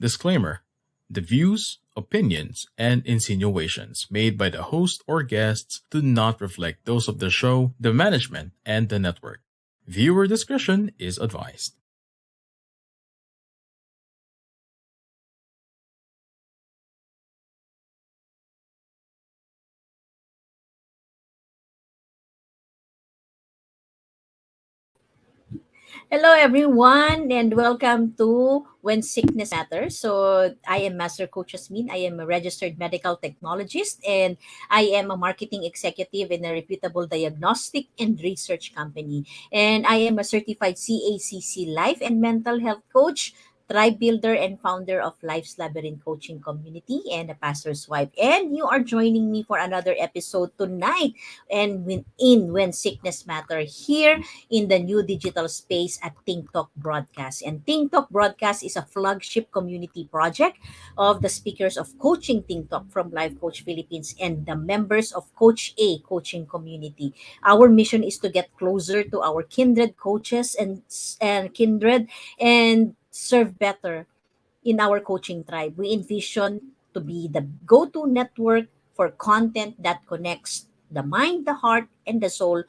Disclaimer: the views, opinions, and insinuations made by the host or guests do not reflect those of the show, the management, and the network. Viewer discretion is advised. Hello, everyone, and welcome to When Sickness Matters. So, I am Master Coach Hasmin. I am a registered medical technologist, and I am a marketing executive in a reputable diagnostic and research company. And I am a certified CACC life and mental health coach, tribe builder, and founder of Life's Labyrinth Coaching Community, and a pastor's wife. And you are joining me for another episode tonight, and When Sickness Matter here in the new digital space at Think Talk Broadcast. And Think Talk Broadcast is a flagship community project of the speakers of Coaching Think Talk from Life Coach Philippines and the members of Coach A Coaching Community. Our mission is to get closer to our kindred coaches and kindred and serve better in our coaching tribe. We envision to be the go-to network for content that connects the mind, the heart, and the soul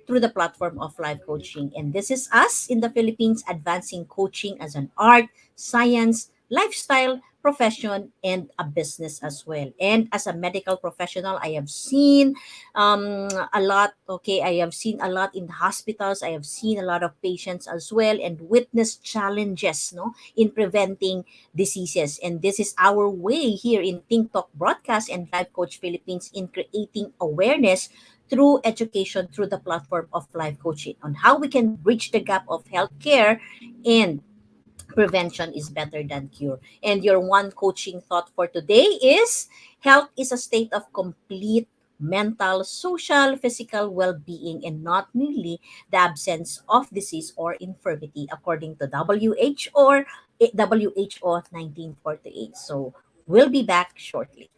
through the platform of life coaching. And this is us in the Philippines advancing coaching as an art, science, lifestyle, profession, and a business as well. And as a medical professional, I have seen a lot. Okay, I have seen a lot in hospitals. I have seen a lot of patients as well and witnessed challenges, no, in preventing diseases. And this is our way here in Think Talk Broadcast and Life Coach Philippines in creating awareness through education through the platform of life coaching on how we can bridge the gap of healthcare and prevention is better than cure. And your one coaching thought for today is health is a state of complete mental, social, physical well-being and not merely the absence of disease or infirmity according to WHO 1948. So we'll be back shortly.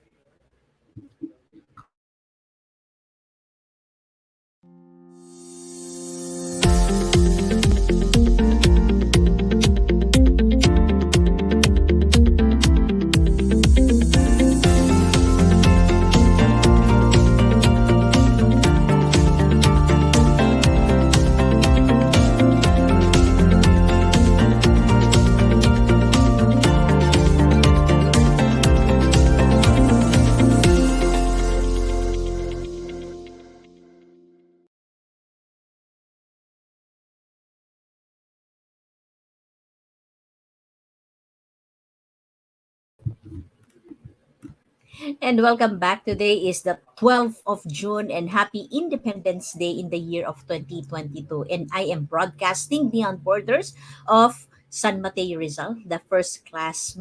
And welcome back. Today is the 12th of June and happy Independence Day in the year of 2022. And I am broadcasting beyond borders of San Mateo Rizal, the first class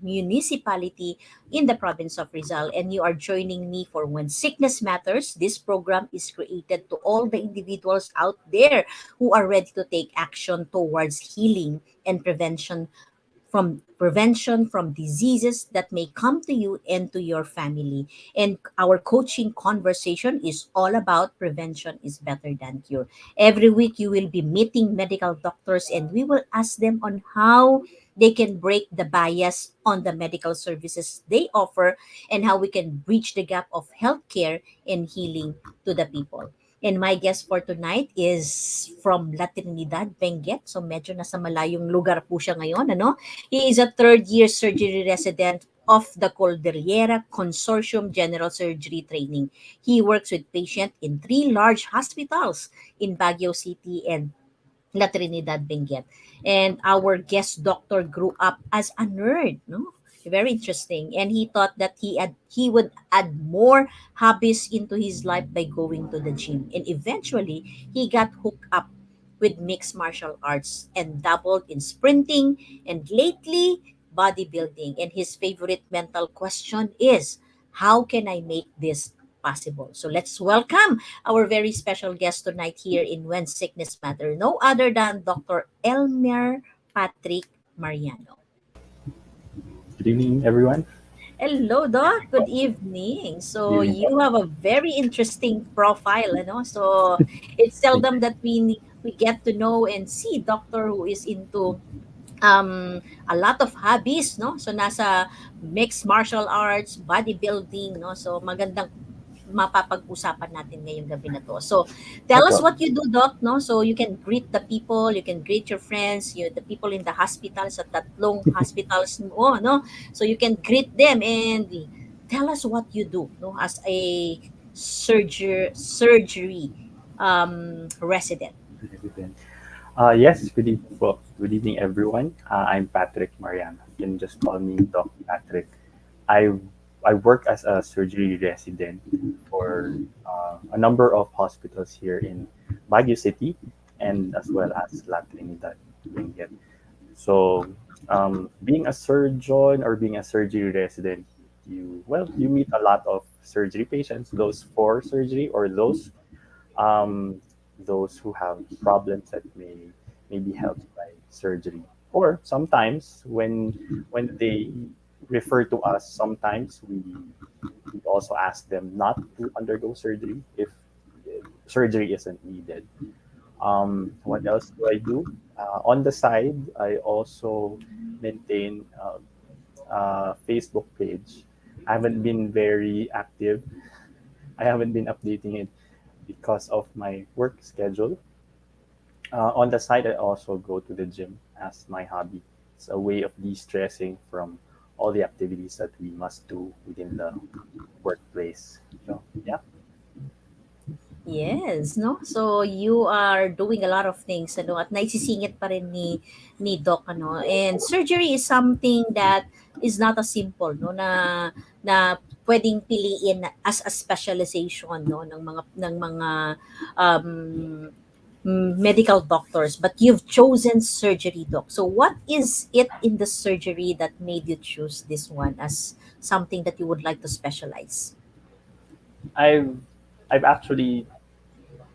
municipality in the province of Rizal. And you are joining me for When Sickness Matters. This program is created to all the individuals out there who are ready to take action towards healing and prevention from diseases that may come to you and to your family. And our coaching conversation is all about prevention is better than cure. Every week you will be meeting medical doctors and we will ask them on how they can break the bias on the medical services they offer and how we can bridge the gap of healthcare and healing to the people. And my guest for tonight is from La Trinidad, Benguet. So medyo nasa malayong lugar po siya ngayon. Ano? He is a third-year surgery resident of the Cordillera Consortium General Surgery Training. He works with patients in three large hospitals in Baguio City and La Trinidad, Benguet. And our guest doctor grew up as a nerd, no? Very interesting. And he thought that he would add more hobbies into his life by going to the gym. And eventually, he got hooked up with mixed martial arts and dabbled in sprinting and lately bodybuilding. And his favorite mental question is, how can I make this possible? So let's welcome our very special guest tonight here in When Sickness Matter, no other than Dr. Elmer Patrick Mariano. Good evening, everyone. Hello, Doc. Good evening. Good So evening you po. have a very interesting profile, you know. So it's Thank seldom you. that we get to know and see doctor who is into a lot of hobbies, no? So nasa mixed martial arts, bodybuilding, no? So magandang mapapag-usapan natin ngayong gabi na to. So tell us Opo. what you do, Doc, no? So you can greet the people, you can greet your friends, the people in the hospitals, sa tatlong hospitals mo, no? So you can greet them and tell us what you do, no? As a surgery resident. President. Yes, good evening, po. Good evening, everyone. I'm Patrick Mariano. You can just call me Doc Patrick. I I work as a surgery resident for a number of hospitals here in Baguio City and as well as La Trinidad, Benguet. So, being a surgeon or being a surgery resident, you meet a lot of surgery patients, those for surgery or um, those who have problems that may be helped by surgery. Or sometimes when they refer to us, sometimes we also ask them not to undergo surgery if surgery isn't needed. What else do I do? On the side, I also maintain a Facebook page. I haven't been very active. I haven't been updating it because of my work schedule. On the side, I also go to the gym as my hobby. It's a way of de-stressing from all the activities that we must do within the workplace. So, yeah. Yes, no? So you are doing a lot of things ano at naisisingit pa rin ni Doc ano. And surgery is something that is not as simple no na pwedeng piliin as a specialization no ng mga um medical doctors, but you've chosen surgery, Doc. So what is it in the surgery that made you choose this one as something that you would like to specialize? I've I've actually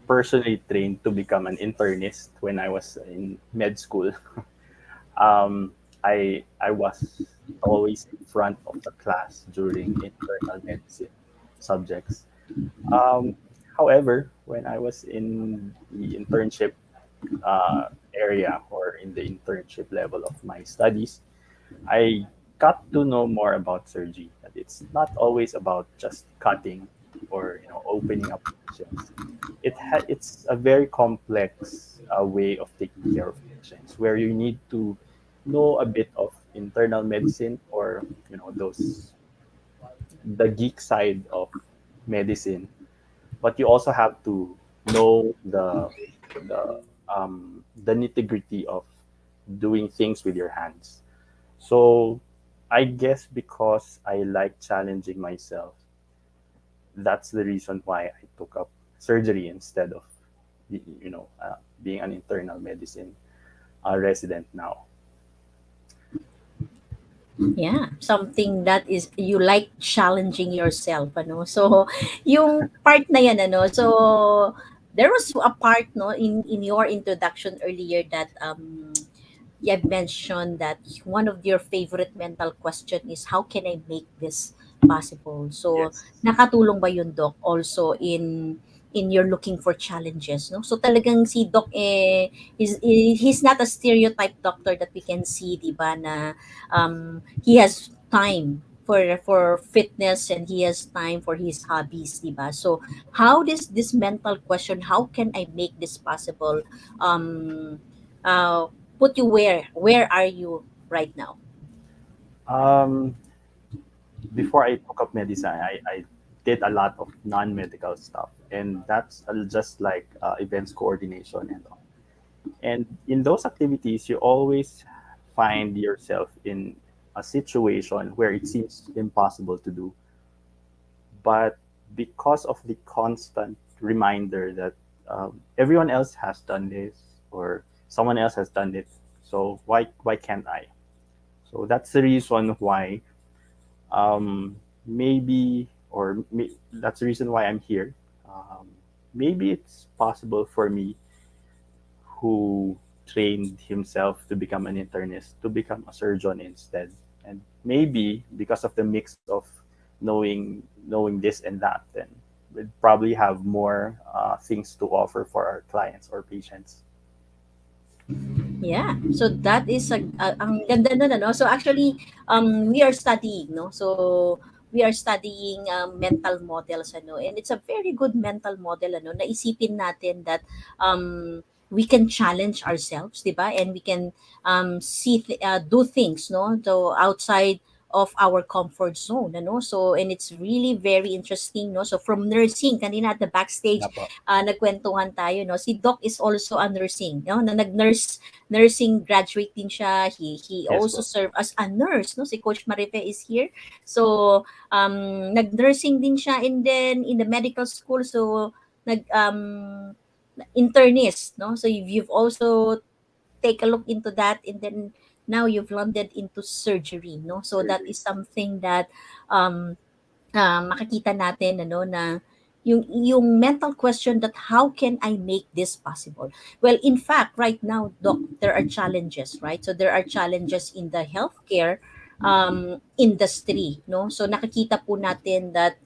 personally trained to become an internist when I was in med school. I was always in front of the class during internal medicine subjects. Um, However, when I was in the internship area or in the internship level of my studies, I got to know more about surgery. That it's not always about just cutting or opening up patients. It's a very complex way of taking care of patients where you need to know a bit of internal medicine or those the geek side of medicine, but you also have to know the nitty gritty of doing things with your hands. So I guess because I like challenging myself, that's the reason why I took up surgery instead of being an internal medicine resident now. Yeah, something that is you like challenging yourself, ano. So, yung part na yan, ano. So, there was a part, no, in your introduction earlier that you have mentioned that one of your favorite mental question is how can I make this possible? So, Yes. nakatulong ba yun, Doc, also in your looking for challenges, no? So talagang si Doc he's not a stereotype doctor that we can see, 'di ba, na he has time for fitness and he has time for his hobbies, 'di ba? So how does this mental question, how can I make this possible, um put you where are you right now? Um, Before I took up medicine, I did a lot of non-medical stuff, and that's just like events coordination and all. And in those activities, you always find yourself in a situation where it seems impossible to do, but because of the constant reminder that everyone else has done this or someone else has done it, so why can't I? So that's the reason why maybe that's the reason why I'm here. Maybe it's possible for me who trained himself to become an internist to become a surgeon instead, and maybe because of the mix of knowing this and that, then we'd probably have more things to offer for our clients or patients. Yeah. So that is ang ganda nun, ano. So actually, we are studying, no. So we are studying mental models, ano, and it's a very good mental model, ano. Naisipin natin that we can challenge ourselves, 'di ba? And we can do things, no, so outside of our comfort zone, ano. So and it's really very interesting, no. So from nursing, kanina at the backstage, Yeah po. nagkwentuhan tayo, no. Si Doc is also a nursing, no, na nursing graduate din siya. He Yes also po. served as a nurse, no. Si Coach Marife is here. So nag-nursing din siya, and then in the medical school, so nag internist, no. So you've also take a look into that, and then now you've landed into surgery, no. So that Surgery. is something that um makikita natin, ano, na yung mental question that how can I make this possible? Well, in fact, right now, Doc, there are challenges, right? So there are challenges in the healthcare industry, no? So nakikita po natin that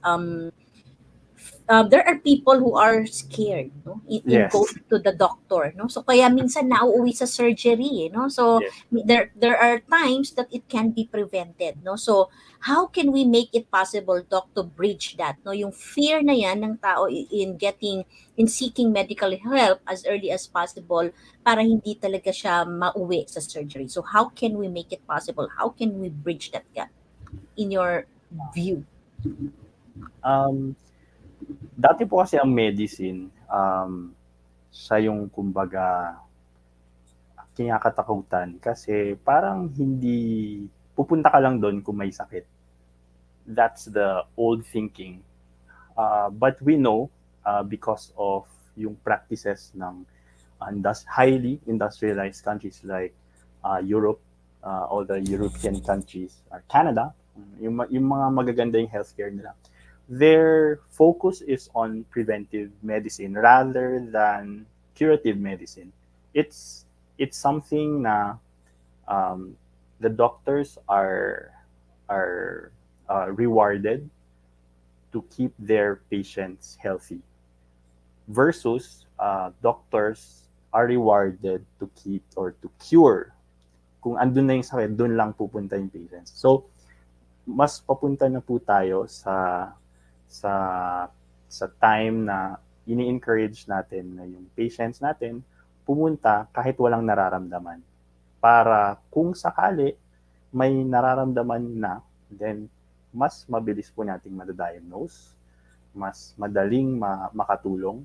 there are people who are scared, no, in Yes. going to the doctor, no. So kaya minsan nauuwi sa surgery, no. So Yes. there are times that it can be prevented, no. So how can we make it possible, doc, to bridge that, no, yung fear na yan ng tao in seeking medical help as early as possible para hindi talaga siya mauwi sa surgery. So how can we make it possible? How can we bridge that gap in your view? Um, Dati po kasi ang medicine, siya yung kumbaga kinakatakutan kasi parang hindi pupunta ka lang doon kung may sakit. That's the old thinking. But we know because of yung practices ng highly industrialized countries like Europe, all the European countries, Canada, yung mga magaganda yung healthcare nila. Their focus is on preventive medicine rather than curative medicine. It's it's something na um, the doctors are rewarded to keep their patients healthy versus doctors are rewarded to keep or to cure. Kung andun na yung sakit, dun lang pupunta yung patients. So, mas papunta na po tayo sa sa time na ini-encourage natin na yung patients natin pumunta kahit walang nararamdaman. Para kung sakali may nararamdaman na, then mas mabilis po nating madadiagnose, mas madaling makatulong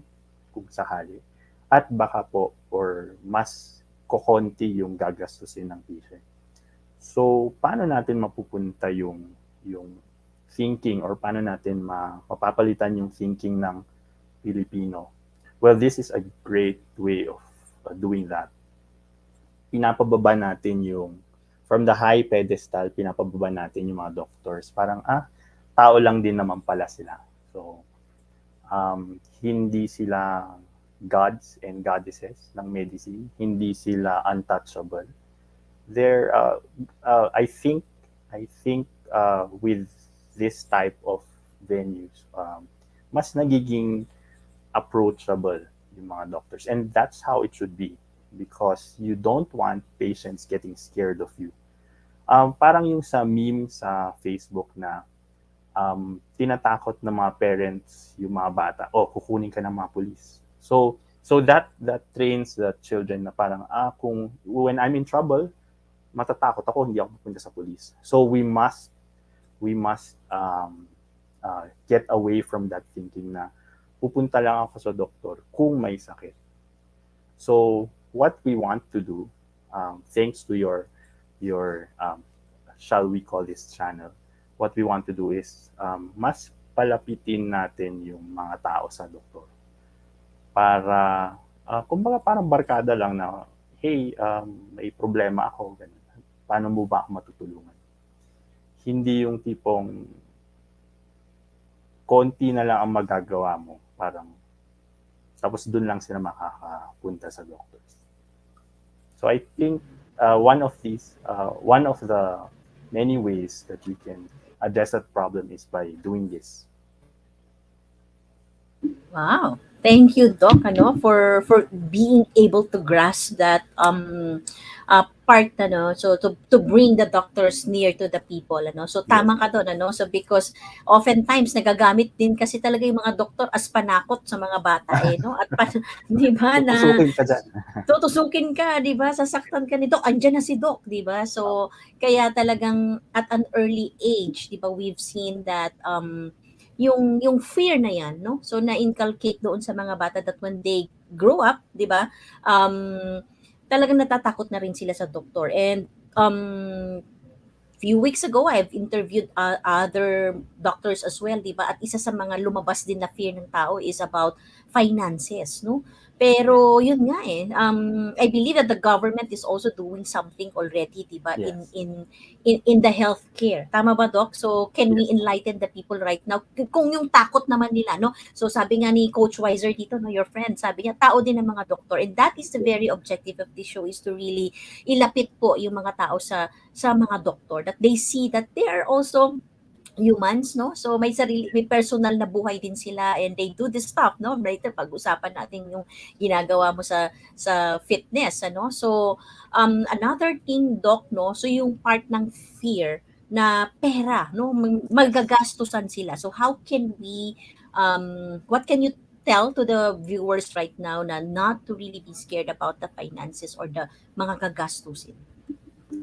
kung sakali, at baka po or mas kokonti yung gagastusin ng patient. So, paano natin mapupunta yung thinking or paano natin mapapalitan yung thinking ng Pilipino? Well, this is a great way of doing that. Pinapababa natin yung from the high pedestal, pinapababa natin yung mga doctors. Parang, tao lang din naman pala sila. So, hindi sila gods and goddesses ng medicine. Hindi sila untouchable. They're, I think with this type of venues, mas nagiging approachable yung mga doctors. And that's how it should be because you don't want patients getting scared of you. Parang yung sa meme sa Facebook na tinatakot ng mga parents yung mga bata, kukunin ka ng mga police. So that trains the children na parang, kung when I'm in trouble, matatakot ako, hindi ako pupunta sa police. So we must get away from that thinking na pupunta lang ako sa doktor kung may sakit. So what we want to do, thanks to your shall we call this channel, what we want to do is mas palapitin natin yung mga tao sa doktor para kumbaga parang barkada lang na, hey, may problema ako, ganun. Paano mo ba ako matutulungan? Hindi yung tipong konti na lang ang magagawa mo, parang tapos dun lang sila makakapunta sa doctors. So I think one of the many ways that we can address that problem is by doing this. Wow. Thank you, Doc, for being able to grasp that part, so to bring the doctors near to the people, So Yes. tama ka doon, So because oftentimes nagagamit din kasi talaga yung mga doktor as panakot sa mga bata, no? At 'di ba na Tutusukin ka dyan. tutusukin ka, 'di ba? Sasaktan ka ni Doc, andiyan na si Doc, 'di ba? So kaya talagang at an early age, 'di ba, we've seen that yung fear na 'yan, no? So na-inculcate doon sa mga bata that when they grow up, 'di ba? Talagang natatakot na rin sila sa doktor. And few weeks ago, I've interviewed other doctors as well, di ba? At isa sa mga lumabas din na fear ng tao is about finances, no? Yes. Pero yun nga I believe that the government is also doing something already, di ba? In Yes. in in the healthcare. Tama ba, Doc? So can we Yes. enlighten the people right now? Kung yung takot naman nila, no? So sabi nga ni Coach Weiser dito, no, your friend, sabi niya, tao din ng mga doktor. And that is the very objective of this show, is to really ilapit po yung mga tao sa mga doktor, that they see that they are also humans, no? So may personal na buhay din sila, and they do this stuff, no? Later pag-usapan natin yung ginagawa mo sa fitness, So another thing, Doc, no? So yung part ng fear na pera, no? Magagastusan sila. So how can we what can you tell to the viewers right now na not to really be scared about the finances or the mga gagastusin?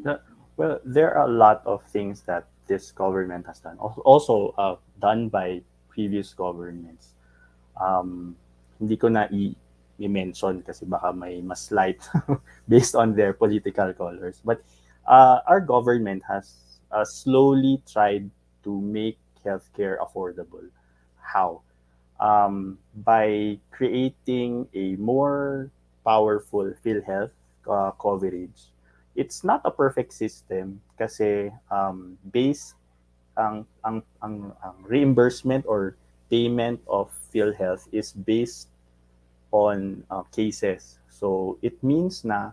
The- Well, there are a lot of things that this government has done. Also, done by previous governments. Hindi ko na i-mention kasi baka may mas light based on their political colors. But our government has slowly tried to make healthcare affordable. How? By creating a more powerful PhilHealth coverage. It's not a perfect system kasi based ang reimbursement or payment of PhilHealth is based on cases. So it means na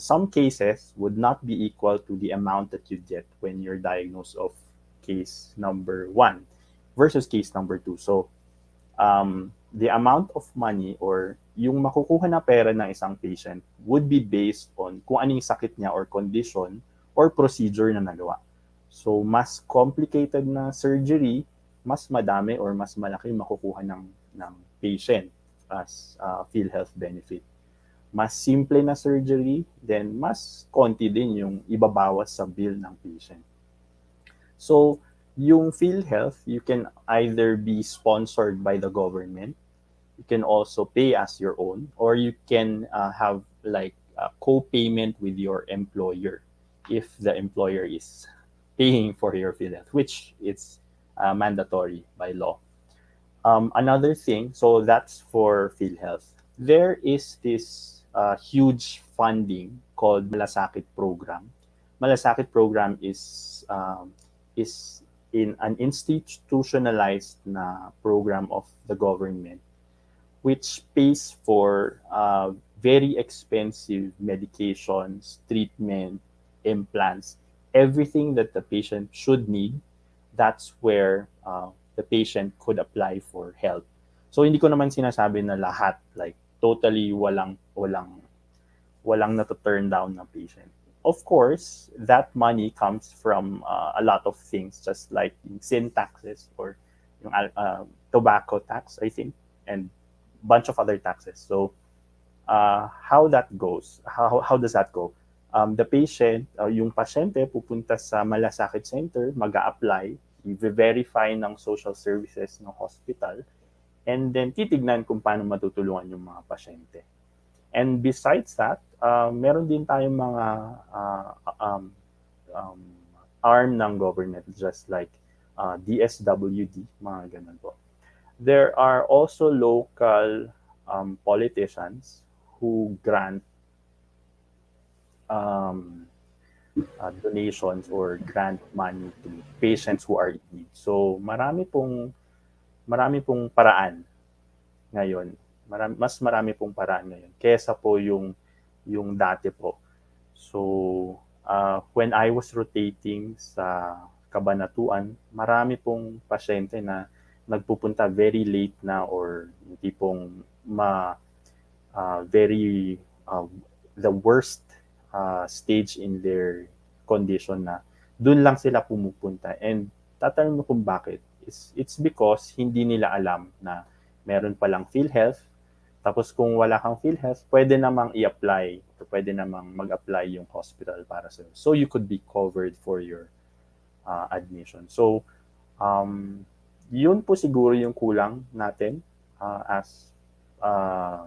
some cases would not be equal to the amount that you get when you're diagnosed of case number one versus case number two. So the amount of money or yung makukuha na pera ng isang patient would be based on kung anong sakit niya or condition or procedure na nagawa. So, mas complicated na surgery, mas madami or mas malaki makukuha ng patient as PhilHealth benefit. Mas simple na surgery, then mas konti din yung ibabawas sa bill ng patient. So, yung PhilHealth, you can either be sponsored by the government, you can also pay as your own, or you can have like a co-payment with your employer if the employer is paying for your PhilHealth, which it's mandatory by law. Another thing, so that's for PhilHealth. There is this huge funding called Malasakit Program. Malasakit Program is in an institutionalized na program of the government which pays for very expensive medications, treatment, implants, everything that the patient should need. That's where the patient could apply for help. So hindi ko naman sinasabi na lahat like totally walang na-turn down na patient. Of course, that money comes from a lot of things, just like yung sin taxes or yung tobacco tax, I think, and bunch of other taxes. So, how that goes? How does that go? The patient, yung pasyente pupunta sa Malasakit Center, mag-a-apply, i-verify ng social services ng hospital, and then titignan kung paano matutulungan yung mga pasyente. And besides that, meron din tayong mga arm ng government, just like DSWD, mga ganun po. There are also local politicians who grant donations or grant money to patients who are in need. So marami pong paraan ngayon. Mas marami pong paraan ngayon kesa po yung dati po. So when I was rotating sa Kabanatuan, marami pong pasyente na nagpupunta very late na or yung tipong very the worst stage in their condition na dun lang sila pumupunta. And tatanong mo kung bakit. It's because hindi nila alam na meron palang PhilHealth. Tapos kung wala kang PhilHealth, pwede namang i-apply o pwede namang mag-apply yung hospital para sa'yo. So you could be covered for your admission. So yun po siguro yung kulang natin as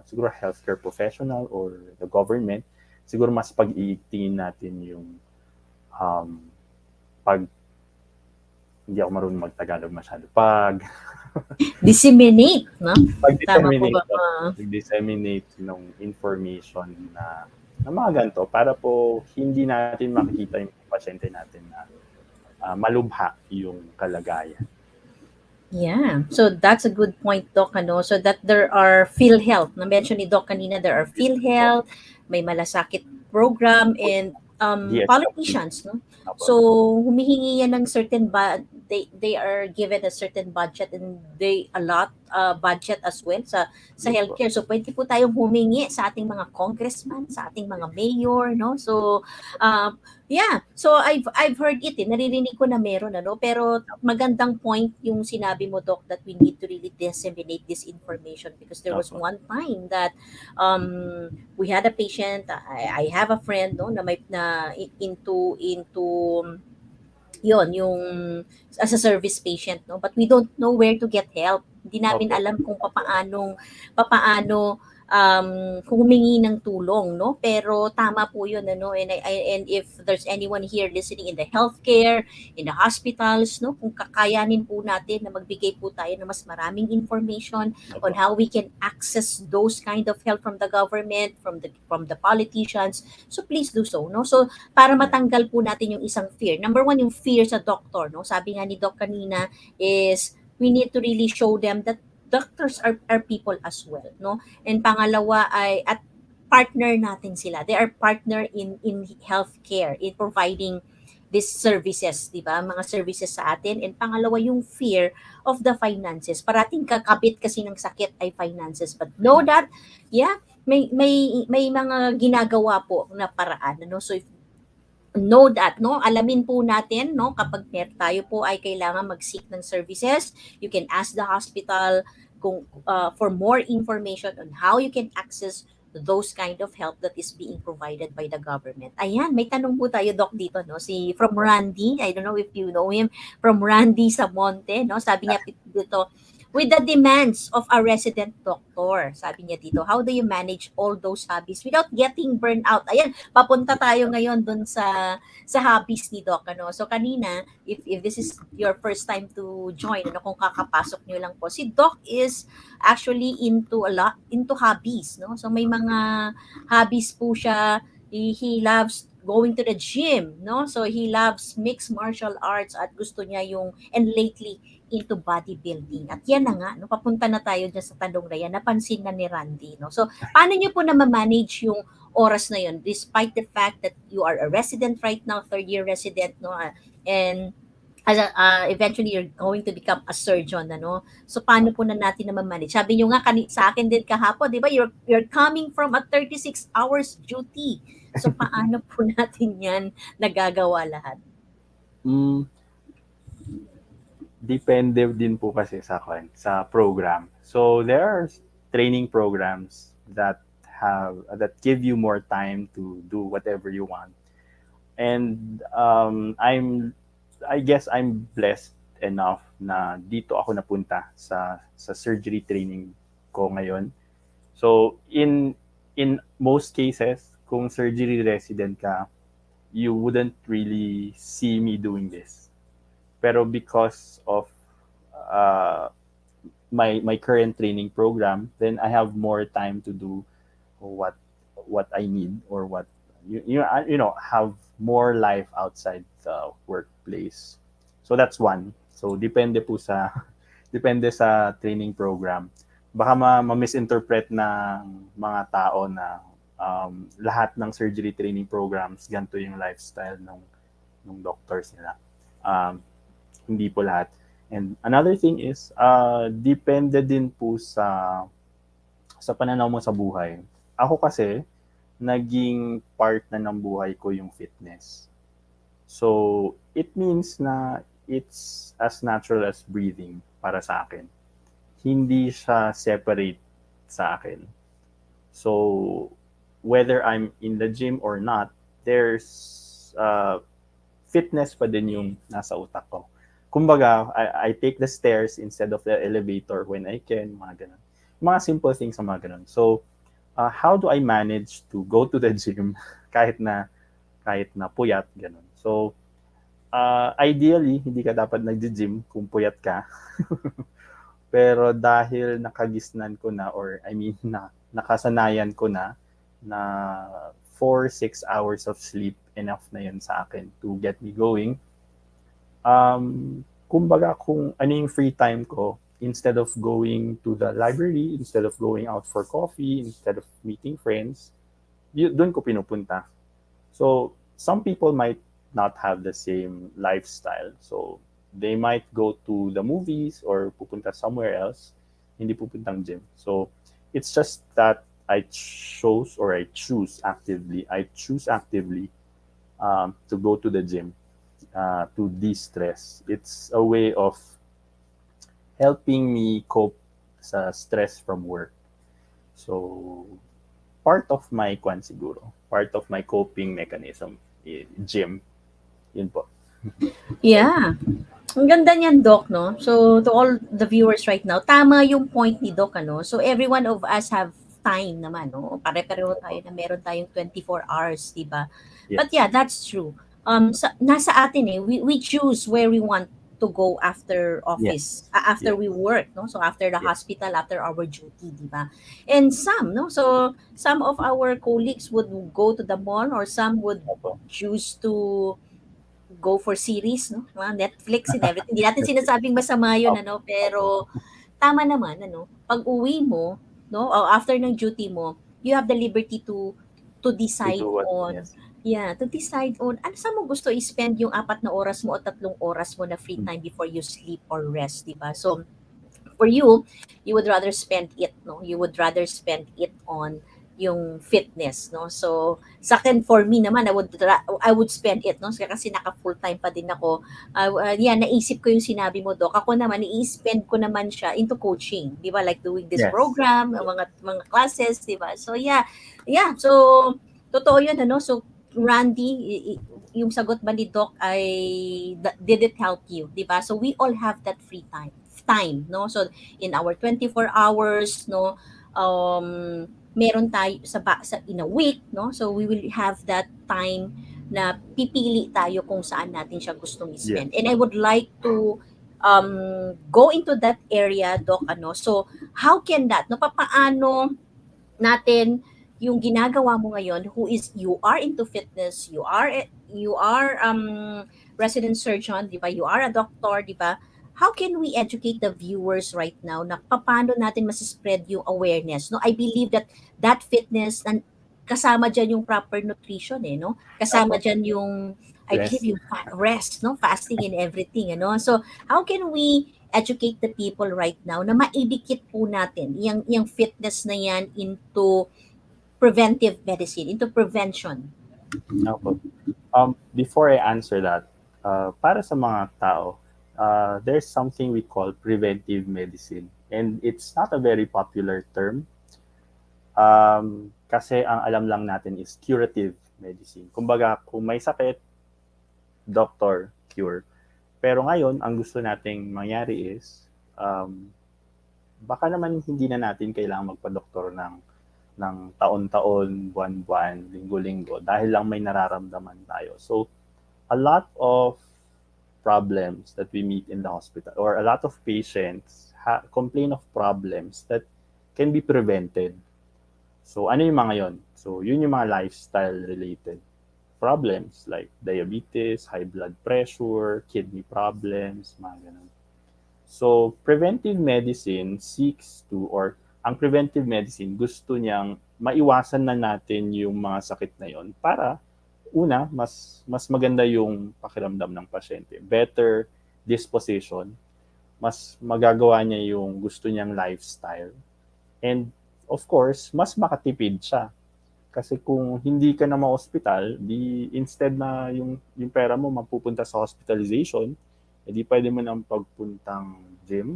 siguro healthcare professional or the government. Siguro mas pag-iigtingin natin yung um, pag hindi ako marunong mag-Tagalog masyado. Disseminate, no? Tama po Pag-disseminate, ba? pag-disseminate ng information na mga ganito para po hindi natin makikita yung pasyente natin na malubha yung kalagayan. Yeah. So that's a good point, Doc, ano? So that there are PhilHealth. Na-mention ni Doc kanina, there are PhilHealth, may malasakit program, and politicians, no? So humihingi yan ng certain they are given a certain budget, and they allot budget as well sa healthcare. So pwede po tayong humingi sa ating mga congressman, sa ating mga mayor, no? So yeah, so I've heard it, naririnig ko na meron, ano, pero magandang point yung sinabi mo, Doc, that we need to really disseminate this information, because there was one time that we had a patient, I have a friend, no, na may into yon yung as a service patient, no, but we don't know where to get help. Hindi namin alam kung papaano kung humingi ng tulong, no? Pero tama po 'yun, ano, and if there's anyone here listening in the healthcare, in the hospitals, no, kung kakayanin po natin na magbigay po tayo ng mas maraming information on how we can access those kind of help from the government, from the politicians, so please do so, no? So para matanggal po natin yung isang fear. Number one, yung fear sa doctor, no? Sabi nga ni Doc kanina is we need to really show them that doctors are people as well, no? And pangalawa ay at partner natin sila. They are partner in healthcare, in providing these services, di ba? Mga services sa atin. And pangalawa, yung fear of the finances. Parating kakabit kasi ng sakit ay finances. But know that, yeah, may mga ginagawa po na paraan, ano? So if know that, no, alamin po natin, no, kapag tayo po ay kailangan mag-seek ng services, you can ask the hospital kung for more information on how you can access those kind of help that is being provided by the government. Ayan, may tanong po tayo, Doc, dito, no, si from Randy, I don't know if you know him, from Randy Samonte, no, sabi niya dito, with the demands of a resident doctor, sabi niya dito, how do you manage all those hobbies without getting burned out? Ayan, papunta tayo ngayon dun sa hobbies ni Doc, ano. So kanina, if this is your first time to join, ano, kung kakapasok nyo lang po, si Doc is actually into hobbies, no. So may mga hobbies po siya. He loves going to the gym, no. So he loves mixed martial arts at gusto niya yung, and lately into bodybuilding. At yan na nga, no, papunta na tayo dyan sa tanong na yan, napansin na ni Randy, no. So paano niyo po na ma-manage yung oras na yun, despite the fact that you are a resident right now, third year resident, no, and as eventually you're going to become a surgeon, ano. So paano po na natin na ma-manage? Sabi niyo nga sa akin din kahapon, di ba, you're coming from a 36 hours duty. So paano po natin yan nagagawa lahat? Depende din po kasi sa program. So there are training programs that give you more time to do whatever you want. And I guess I'm blessed enough na dito ako napunta sa surgery training ko ngayon. So in most cases, kung surgery resident ka, you wouldn't really see me doing this. Pero because of my current training program, then I have more time to do what I need, or what have more life outside the workplace. So that's one. So depende sa training program. Baka ma-misinterpret ng mga tao na lahat ng surgery training programs ganito yung lifestyle ng doctors nila. Hindi po lahat. And another thing is, depende din po sa pananaw mo sa buhay. Ako kasi, naging part na ng buhay ko yung fitness. So, it means na it's as natural as breathing para sa akin. Hindi siya separate sa akin. So, whether I'm in the gym or not, there's fitness pa din yung nasa utak ko. Kumbaga, I take the stairs instead of the elevator when I can, mga ganun. Mga simple things sa mga ganun. So, how do I manage to go to the gym kahit na puyat, ganun. So, ideally, hindi ka dapat nag-gym kung puyat ka. Pero dahil nakagisnan ko na, or I mean, nakasanayan ko na 4-6 hours of sleep, enough na yun sa akin to get me going. Kumbaga, kung ano yung free time ko, instead of going to the library, instead of going out for coffee, instead of meeting friends, doon ko pinupunta. So, some people might not have the same lifestyle. So, they might go to the movies or pupunta somewhere else, hindi pupuntang gym. So, it's just that I choose actively to go to the gym to de-stress. It's a way of helping me cope sa stress from work. So, part of my part of my coping mechanism, gym. Yun po. Yeah. Ang ganda niyan, Doc, no? So, to all the viewers right now, tama yung point ni Doc, ano? So, every one of us have time naman, no? Pare-pareho tayo na meron tayong 24 hours, di ba? Yes. But yeah, that's true. Nasa atin we choose where we want to go after office, after Yes. we work, no? So, after the Yes. hospital, after our duty, di ba? And some, no? So, some of our colleagues would go to the mall, or some would Opo. choose to go for series, no? Mga Netflix and everything. Hindi natin sinasabing masama yun, ano? Pero, tama naman, ano? Pag uwi mo, no? O after ng duty mo, you have the liberty to To decide do what? on, Yes. yeah, to decide on, ano saan mo gusto i-spend yung 4 na oras mo o 3 oras mo na free time before you sleep or rest, di ba? So, for you, you would rather spend it, no? You would rather spend it on yung fitness, no? So, sa akin, for me naman, I would spend it, no? Kasi naka full time pa din ako. Yan, naisip ko yung sinabi mo, Doc. Ako naman, i-spend ko naman siya into coaching, di ba? Like doing this Yes. program, mga classes, di ba? So, yeah. So, totoo yun, ano? So, Randy, yung sagot ba ni Doc did it help you, di ba? So, we all have that free time, no? So, in our 24 hours, no, meron tayo sa in a week, no? So we will have that time na pipili tayo kung saan natin siya gustong i-spend. Yes. And I would like to go into that area, Doc, ano. So how can that, no, papaano natin yung ginagawa mo ngayon, you are into fitness, you are resident surgeon, di ba? You are a doctor, di ba? How can we educate the viewers right now na paano natin mas-spread yung awareness, no? I believe that fitness, kasama dyan yung proper nutrition, no? Kasama Opo. dyan yung, I believe, Rest. yung rest, no? Fasting and everything, ano? So, how can we educate the people right now na maidikit po natin yung fitness na yan into preventive medicine, into prevention? Opo. Before I answer that, para sa mga tao, there's something we call preventive medicine. And it's not a very popular term. Kasi ang alam lang natin is curative medicine. Kumbaga, kung may sakit, doctor, cure. Pero ngayon, ang gusto nating mangyari is, baka naman hindi na natin kailangan magpa-doktor ng taon-taon, buwan-buwan, linggo-linggo, dahil lang may nararamdaman tayo. So, a lot of problems that we meet in the hospital, or a lot of patients complain of problems that can be prevented. So, ano yung mga yon? So, yun yung mga lifestyle-related problems like diabetes, high blood pressure, kidney problems, mga ganun. So, preventive medicine ang preventive medicine, gusto niyang maiwasan na natin yung mga sakit na yon para, una, mas maganda yung pakiramdam ng pasyente. Better disposition. mas magagawa niya yung gusto niyang lifestyle. And of course, mas makatipid siya. Kasi kung hindi ka na ma-hospital, di instead na yung pera mo mapupunta sa hospitalization, edi pwede mo nang pagpuntang gym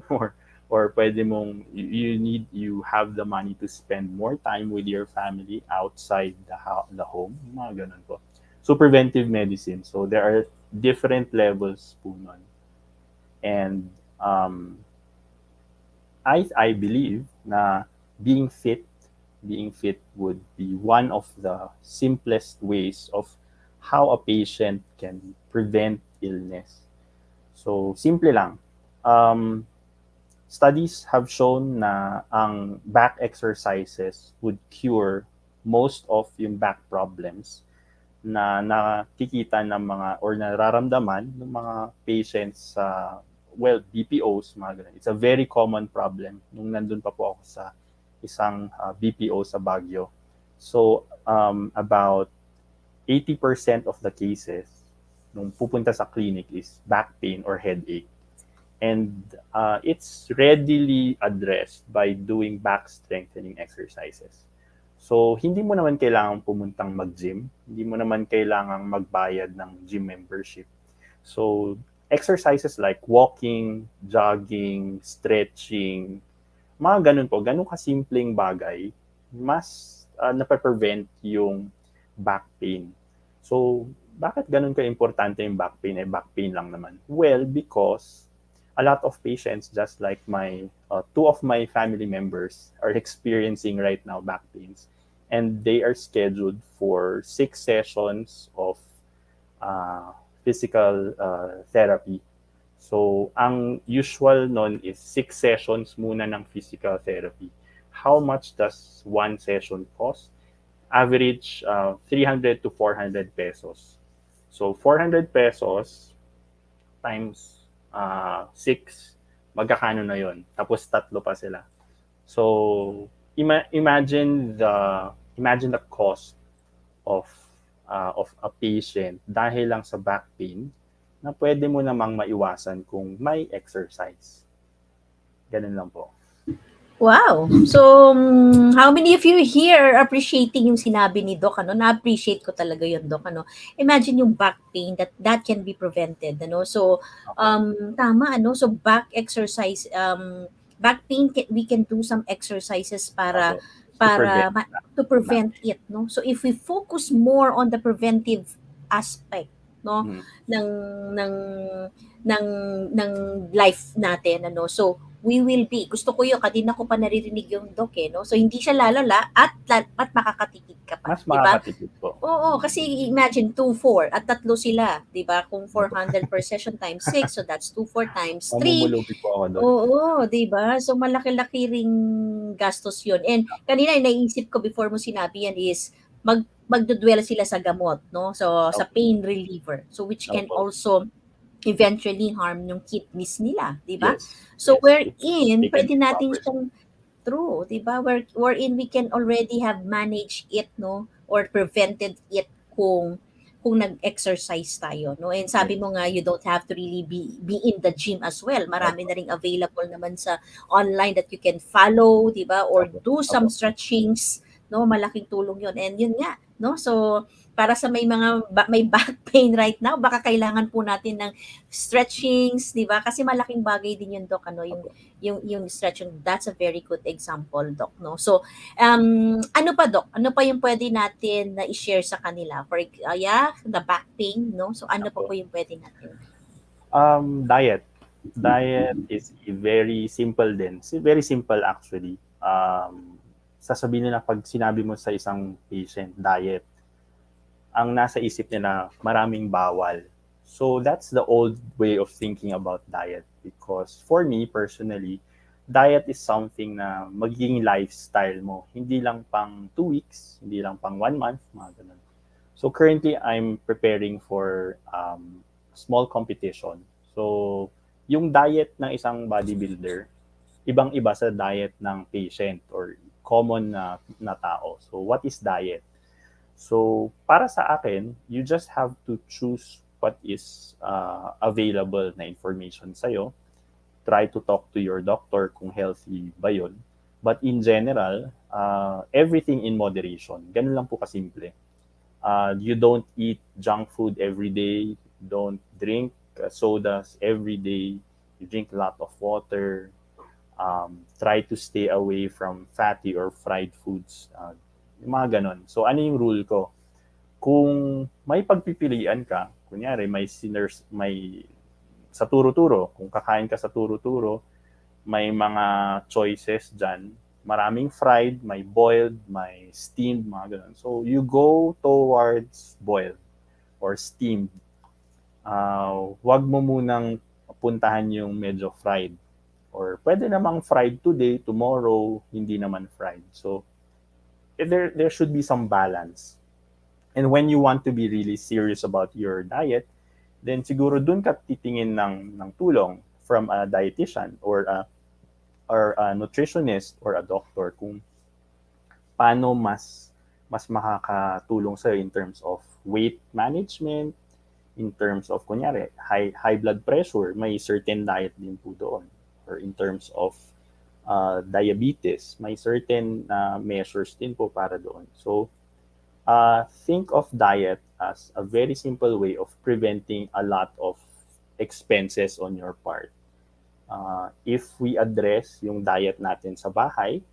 or pwede mong you have the money to spend more time with your family outside the home, mga ganun po. So preventive medicine. So there are different levels po nun. And I believe na being fit being fit would be one of the simplest ways of how a patient can prevent illness. So, simple lang. Um, Studies have shown na ang back exercises would cure most of yung back problems na nakikita ng mga or nararamdaman ng mga patients sa BPOs, mga ganun. It's a very common problem nung nandun pa po ako sa isang BPO sa Baguio. So, about 80% of the cases nung pupunta sa clinic is back pain or headache. And it's readily addressed by doing back strengthening exercises. So, hindi mo naman kailangan pumuntang mag-gym. Hindi mo naman kailangan magbayad ng gym membership. So, exercises like walking, jogging, stretching, mga ganun po, ganun kasimpleng bagay, mas nape-prevent yung back pain. So, bakit ganun ka-importante yung back pain? Back pain lang naman. Well, because a lot of patients, just like two of my family members, are experiencing right now back pains. And they are scheduled for 6 sessions of physical therapy. So, ang usual nun is 6 sessions muna ng physical therapy. How much does one session cost? Average 300 to 400 pesos. So, 400 pesos times 6, magkakano na yon. Tapos 3 pa sila. So, imagine the cost of a patient dahil lang sa back pain na pwede mo namang maiwasan kung may exercise. Ganun lang po. Wow. So, how many of you here are appreciating yung sinabi ni Doc? Ano? Na-appreciate ko talaga yun, Doc. Ano? Imagine yung back pain that can be prevented. Ano? So, tama. Ano? So, back exercise, back pain, we can do some exercises para To prevent. to prevent it. No? So, if we focus more on the preventive aspect, no, ng ng ng ng life natin, ano, so we will be, gusto ko yun, kanina ko pa naririnig yung Doc, no, so hindi siya lalala at makakatipid ka pa, Mas di ba? makakatipid po. Oo, kasi imagine 2-4 at 3 sila, di ba? Kung 400 per session times 6, so that's 2-4 times 3. Mamumulubi po ako doon. Oo, di ba? So malaki-laki ring gastos yun. And kanina naisip ko before mo sinabi yan is magdudwell sila sa gamot, no? So sa pain reliever. So which can also eventually harm yung kidneys nila, di ba? Yes. So Yes. wherein Taken pwede natin properly. siyang true, di ba? Wherein we can already have managed it, no? Or prevented it kung nag-exercise tayo, no? And sabi mo nga, you don't have to really be in the gym as well. Marami na ring available naman sa online that you can follow, di ba? Or do some stretchings, no? Malaking tulong yun. And yun nga, no? So, para sa may back pain right now, baka kailangan po natin ng stretchings, di ba? Kasi malaking bagay din yun, Doc, ano, yung stretching. That's a very good example, Doc, no? So, ano pa, Doc? Ano pa yung pwede natin na i-share sa kanila? For the back pain, no? So, ano pa po yung pwede natin? Diet. Diet is very simple din. Very simple actually. Sasabihin nila pag sinabi mo sa isang patient, diet, ang nasa isip niya na maraming bawal. So that's the old way of thinking about diet, because for me personally, diet is something na magiging lifestyle mo. Hindi lang pang 2 weeks, hindi lang pang 1 month, mga ganun. So currently, I'm preparing for small competition. So yung diet ng isang bodybuilder, ibang-iba sa diet ng patient or common na tao. So what is diet? So, para sa akin, you just have to choose what is available na information sa'yo. try to talk to your doctor kung healthy ba yun. But in general, everything in moderation. Ganun lang po kasimple. You don't eat junk food every day. Don't drink sodas every day. You drink a lot of water. Try to stay away from fatty or fried foods. Yung mga ganon. So, ano yung rule ko? Kung may pagpipilian ka, kunyari may sa turo-turo, kung kakain ka sa turo-turo, may mga choices dyan. Maraming fried, may boiled, may steamed, mga ganun. So, you go towards boiled or steamed. Wag mo munang puntahan yung medyo fried. Or pwede namang fried today, tomorrow, hindi naman fried. So, there should be some balance. And when you want to be really serious about your diet, then siguro dun ka titingin ng tulong from a dietitian or a nutritionist or a doctor kung paano mas makakatulong sa'yo in terms of weight management, in terms of, kunyari, high blood pressure, may certain diet din po doon. Or in terms of diabetes, may certain measures din po para doon. So, think of diet as a very simple way of preventing a lot of expenses on your part. If we address yung diet natin sa bahay,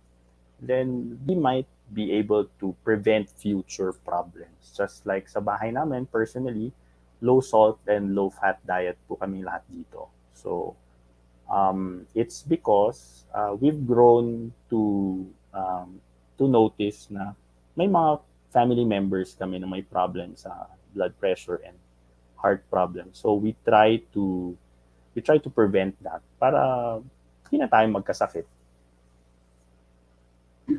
then we might be able to prevent future problems. Just like sa bahay namin, personally, low salt and low fat diet po kami lahat dito. So, it's because we've grown to notice na may mga family members kami na may problem sa blood pressure and heart problem. So we try to prevent that para hindi na tayo magkasakit.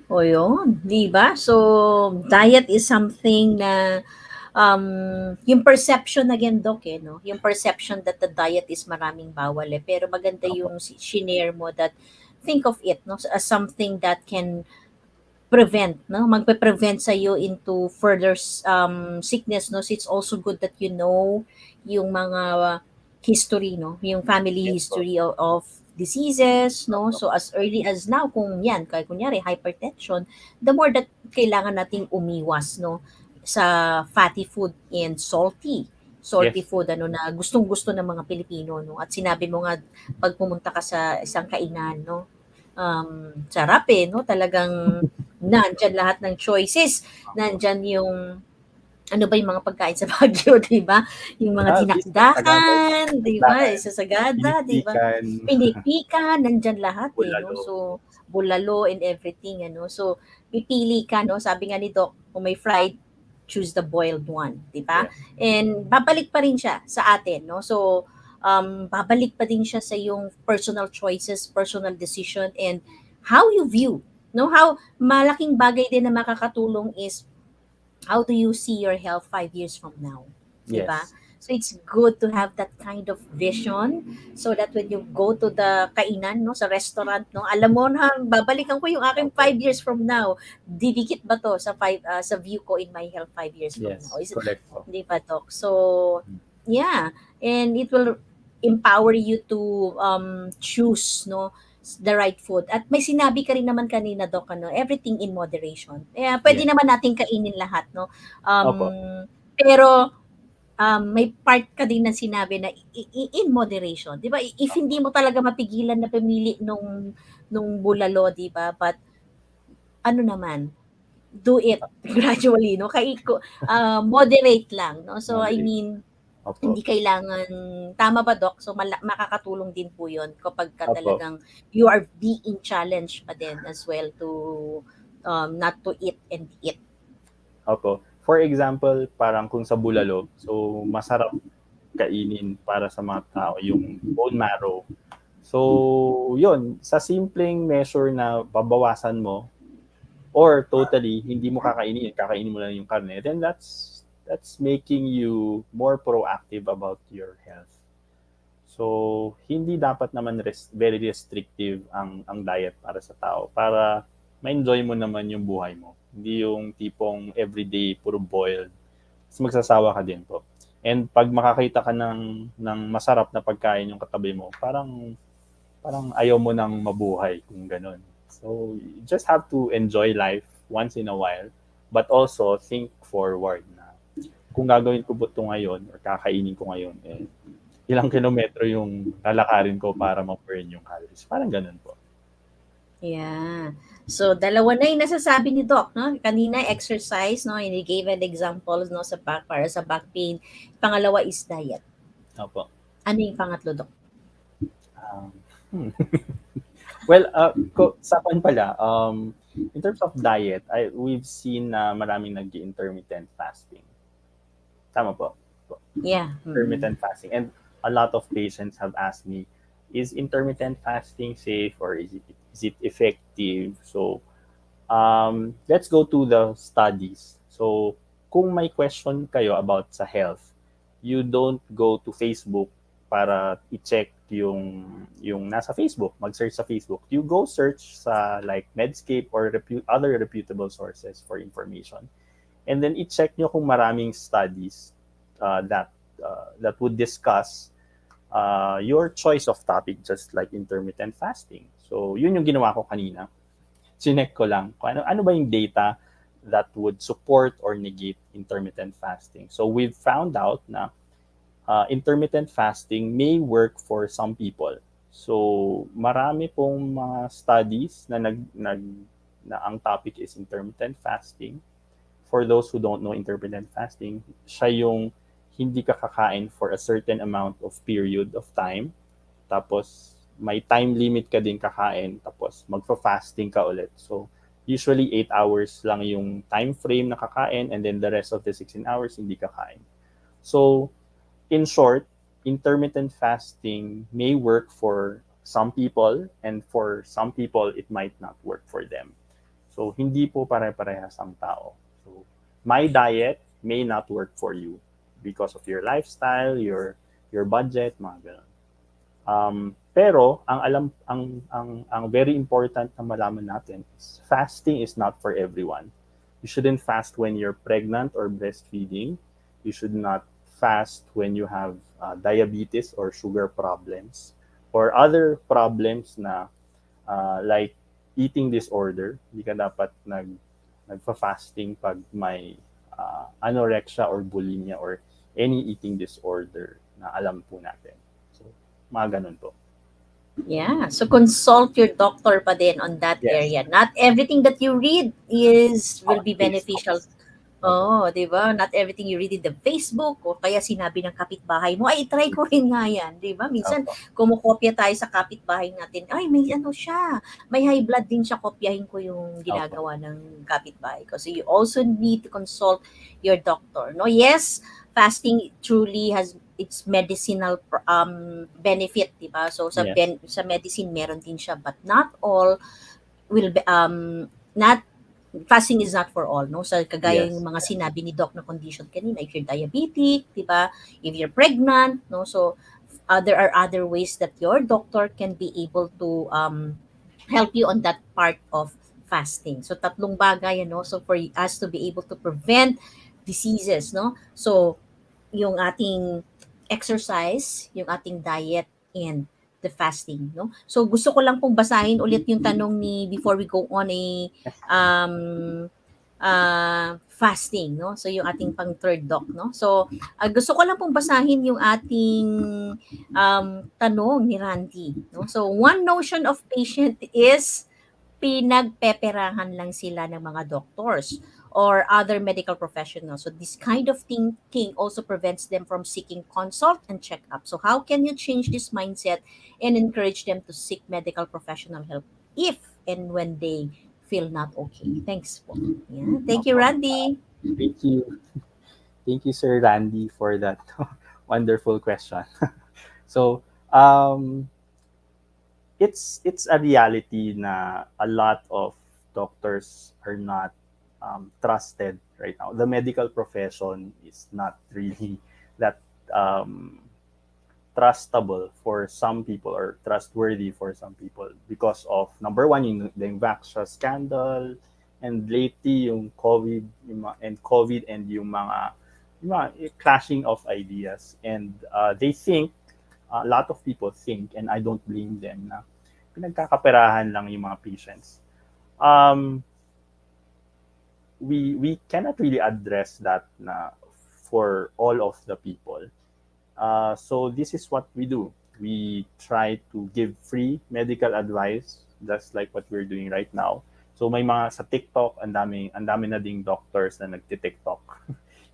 O yun, di ba? So, diet is something na yung perception again, Doc, no? Yung perception that the diet is maraming bawal pero maganda yung shinare mo that think of it, no, as something that can prevent, no? Magpe-prevent sa iyo into further sickness, no? So it's also good that you know yung mga history, no? Yung family history of diseases, no? So as early as now, kung yan, kaya kunyari hypertension, the more that kailangan nating umiwas, no? Sa fatty food and salty food ano na gustong-gusto ng mga Pilipino, no? At sinabi mo nga pag pumunta ka sa isang kainan, no? Sarap no? Talagang nandyan lahat ng choices. Nandyan yung ano ba yung mga pagkain sa Baguio, di ba? Yung mga dinakdakan, di ba? Sa Sagada, di ba? Pinikpikan, nandyan lahat no? So, bulalo and everything, ano? So, pipili ka, no? Sabi nga ni Doc, kung may fried, choose the boiled one, di ba? And babalik pa rin siya sa atin, no? So, babalik pa din siya sa yung personal choices, personal decision, and how you view, no? How malaking bagay din na makakatulong is how do you see your health 5 years from now, di ba? So it's good to have that kind of vision so that when you go to the kainan, no, sa restaurant, no, alam mo na babalikan ko yung aking 5 years from now. Didikit ba to sa sa view ko in my health 5 years from now? Is correct. Di ba, Doc? So yeah, and it will empower you to choose, no, the right food. At may sinabi ka rin naman kanina, Doc, ano, everything in moderation. Pwede naman nating kainin lahat, no? Pero may part ka din na sinabi na in moderation, 'di ba? If hindi mo talaga mapigilan na pumili nung bulalo, 'di ba? But ano naman, do it gradually, no? Moderate lang, no? So I mean, hindi kailangan, tama ba, Doc? So makakatulong din po 'yon kapag talagang you are being challenged pa din as well to not to eat and eat. Opo. For example, parang kung sa bulalo, so masarap kainin para sa mga tao yung bone marrow. So, yun, sa simpleng measure na babawasan mo or totally hindi mo kakainin mo lang yung karne, then that's making you more proactive about your health. So, hindi dapat naman very restrictive ang diet para sa tao para ma-enjoy mo naman yung buhay mo. Hindi yung tipong everyday puro boiled. Kasi magsasawa ka din po. And pag makakita ka ng masarap na pagkain yung katabi mo, parang parang ayaw mo nang mabuhay kung ganun. So, you just have to enjoy life once in a while, but also think forward na kung gagawin ko ba ito ngayon or kakainin ko ngayon, eh, ilang kilometro yung lalakarin ko para ma-burn yung calories. Parang ganun po. Yeah. So, dalawa na yung nasasabi ni Doc, no? Kanina, exercise, no? And he gave an example, no, sa back, para sa back pain. Pangalawa is diet. Opo. Ano yung pangatlo, Doc? Um, hmm. Well, sa akin pala, in terms of diet, we've seen na maraming nag-intermittent fasting. Tama po. Yeah. Intermittent fasting. And a lot of patients have asked me, is intermittent fasting safe or is it effective? So, let's go to the studies. So, kung may question kayo about sa health, you don't go to Facebook para i-check yung nasa Facebook, mag-search sa Facebook. You go search sa like Medscape or other reputable sources for information. And then i-check nyo kung maraming studies that would discuss your choice of topic, just like intermittent fasting. So, yun yung ginawa ko kanina. Sinek ko lang kung ano ba yung data that would support or negate intermittent fasting. So, we've found out na intermittent fasting may work for some people. So, marami pong mga studies na na ang topic is intermittent fasting. For those who don't know intermittent fasting, siya yung hindi ka kakain for a certain amount of period of time. Tapos, may time limit ka din kakain. Tapos, magfa-fasting ka ulit. So, usually 8 hours lang yung time frame na kakain and then the rest of the 16 hours hindi kakain. So, in short, intermittent fasting may work for some people and for some people, it might not work for them. So, hindi po pare-parehas ang tao. So, my diet may not work for you because of your lifestyle, your budget, mga ganun. Pero ang very important na malaman natin is fasting is not for everyone. You shouldn't fast when you're pregnant or breastfeeding. You should not fast when you have diabetes or sugar problems or other problems na like eating disorder. Hindi ka dapat nagfa-fasting pag may anorexia or bulimia or any eating disorder na alam po natin. So, mga ganun po. Yeah. So, consult your doctor pa din on that Yes. area. Not everything that you read will be beneficial. Oo, di ba? Not everything you read in the Facebook o kaya sinabi ng kapitbahay mo, ay, try ko rin nga yan. Di ba? Minsan, kumukopya tayo sa kapitbahay natin, ay, may ano siya, may high blood din siya, kopyahin ko yung ginagawa ng kapitbahay ko. So, you also need to consult your doctor. No? Yes, fasting truly has its medicinal benefit, di ba? So, sa, Yes. sa medicine, meron din siya, but not all will be, not fasting is not for all, no? So, kagaya Yes. yung mga sinabi ni Doc na condition kanina, if you're diabetic, di ba? If you're pregnant, no? So, there are other ways that your doctor can be able to help you on that part of fasting. So, tatlong bagay, no? So, for us to be able to prevent diseases, no? So, yung ating exercise, yung ating diet, and the fasting, no? So, gusto ko lang pong basahin ulit yung tanong ni, before we go on um, fasting, no? So, yung ating pang third doc, no? So, gusto ko lang pong basahin yung ating tanong ni Randy, no? So, one notion of patient is pinagpeperahan lang sila ng mga doctors or other medical professionals. So this kind of thinking also prevents them from seeking consult and checkup. So how can you change this mindset and encourage them to seek medical professional help if and when they feel not okay? Thanks po. Yeah. Thank you, Randy. Thank you. Thank you, Sir Randy, for that wonderful question. So, it's a reality na a lot of doctors are not trusted right now. The medical profession is not really that trustable for some people or trustworthy for some people because of number one yung vaccine scandal and lately yung COVID and yung mga clashing of ideas and they think a lot of people think and I don't blame them na pinagkakaperahan lang yung mga patients. Um, we cannot really address that na for all of the people. So this is what we do. We try to give free medical advice, just like what we're doing right now. So may mga sa TikTok, ang dami na ding doctors na nagti-TikTok.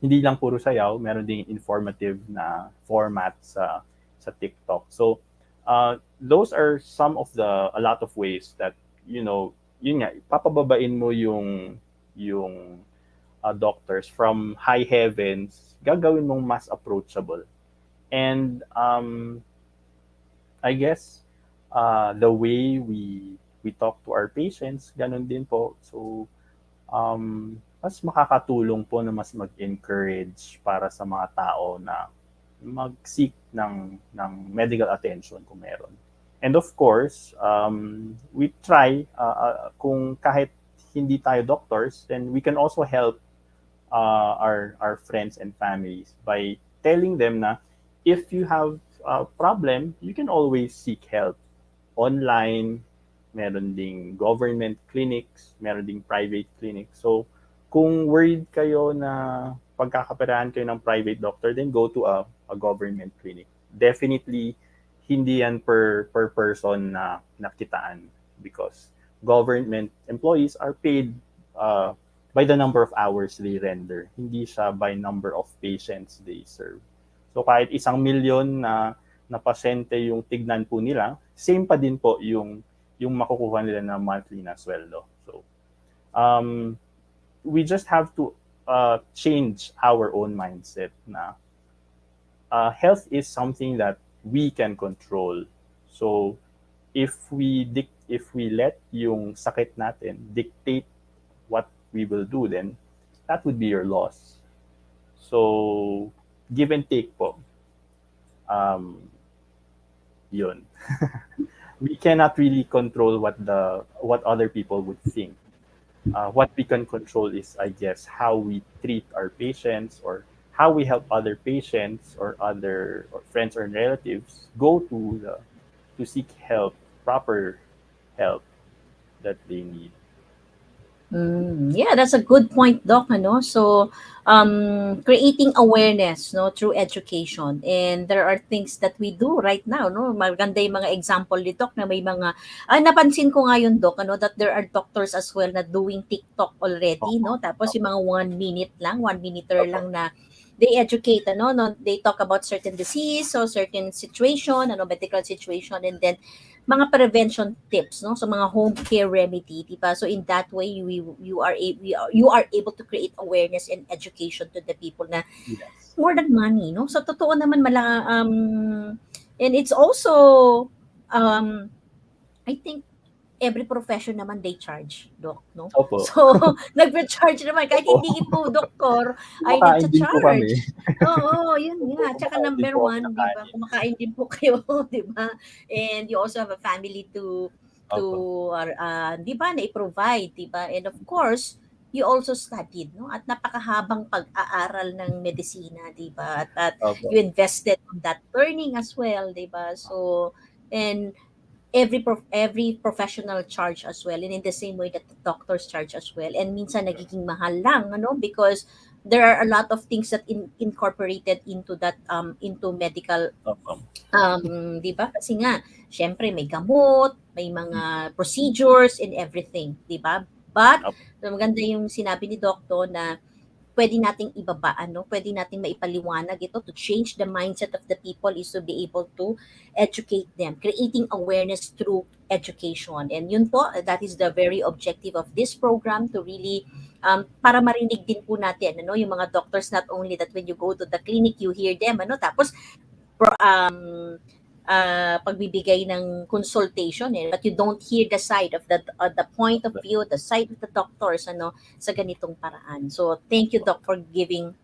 Hindi lang puro sayaw, meron ding informative na format sa TikTok. So those are some of a lot of ways that yun nga, papababain mo yung doctors from high heavens, gagawin mong mas approachable. And I guess the way we talk to our patients, ganun din po. So mas makakatulong po na mas mag-encourage para sa mga tao na mag-seek ng medical attention kung meron. And of course, we try, kung kahit hindi tayo doctors, then we can also help our friends and families by telling them na if you have a problem, you can always seek help online. Meron ding government clinics, meron ding private clinics. So kung worried kayo na pagkakaperahan kayo ng private doctor, then go to a government clinic. Definitely hindi yan per person na nakitaan, because government employees are paid by the number of hours they render. Hindi siya by number of patients they serve. So kahit 1,000,000 na pasyente yung tignan po nila, same pa din po yung makukuha nila na monthly na sweldo. So we just have to change our own mindset na health is something that we can control. So if we let yung sakit natin dictate what we will do, then that would be your loss. So give and take po. Yun. We cannot really control what other people would think. What we can control is, I guess, how we treat our patients, or how we help other patients or friends or relatives go to seek help, proper help that they need. Yeah, that's a good point, Doc. So, creating awareness, through education, and there are things that we do right now, Maganda yung mga example ni Doc na may mga, napansin ko nga yun, Doc, that there are doctors as well na doing TikTok already, Tapos yung mga 1 minute lang, 1 minuter lang na they educate, no, they talk about certain disease or certain situation, medical situation, and then mga prevention tips, so mga home care remedy, diba? So in that way, you are able to create awareness and education to the people na Yes. more than money, so totoo naman and it's also I think every profession naman they charge, Doc, no? Opo. So, nagpa-charge naman. Kahit hindi po doktor, ay Kumakain din po kami. nagcha-charge. Oo, yun nga. Tsaka Kumakain din number po one, kami ng di ba? kanin. Kumakain din po kayo, di ba? And you also have a family to Opo. di ba, na i-provide, di ba? And of course, you also studied, no? At napakahabang pag-aaral ng medisina, di ba? At Opo. you invested on that learning as well, di ba? So, and every professional charge as well, and in the same way that the doctors charge as well, and minsan nagiging mahal lang, because there are a lot of things that incorporated into that into medical, Opo. di ba, kasi nga syempre may gamot, may mga procedures and everything, di ba, but maganda yung sinabi ni Doctor na pwede nating ibaba, pwede nating maipaliwanag ito to change the mindset of the people, is to be able to educate them, creating awareness through education. And yun po, that is the very objective of this program, to really, para marinig din po natin, yung mga doctors, not only that when you go to the clinic, you hear them, tapos, pagbibigay ng consultation, but you don't hear the side of the point of view, the side of the doctors, sa ganitong paraan. So thank you, Doc, for giving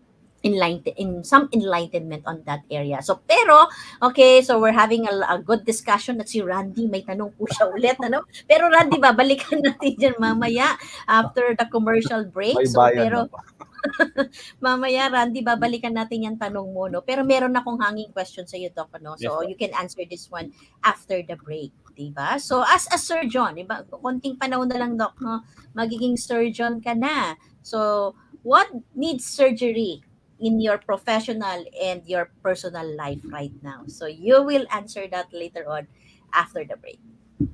some enlightenment on that area. So pero okay, so we're having a good discussion. At si Randy may tanong po siya ulit, pero Randy, babalikan natin dyan mamaya after the commercial break. May So bayan pero na pa. mamaya, Randy, babalikan natin yung tanong mo, pero meron akong hanging question sa iyo, Doc, So Yes, you can answer this one after the break. 'di ba? So as a surgeon, 'di ba? Konting panahon na lang doc, no? Magiging surgeon ka na. So what needs surgery in your professional and your personal life right now? So you will answer that later on after the break.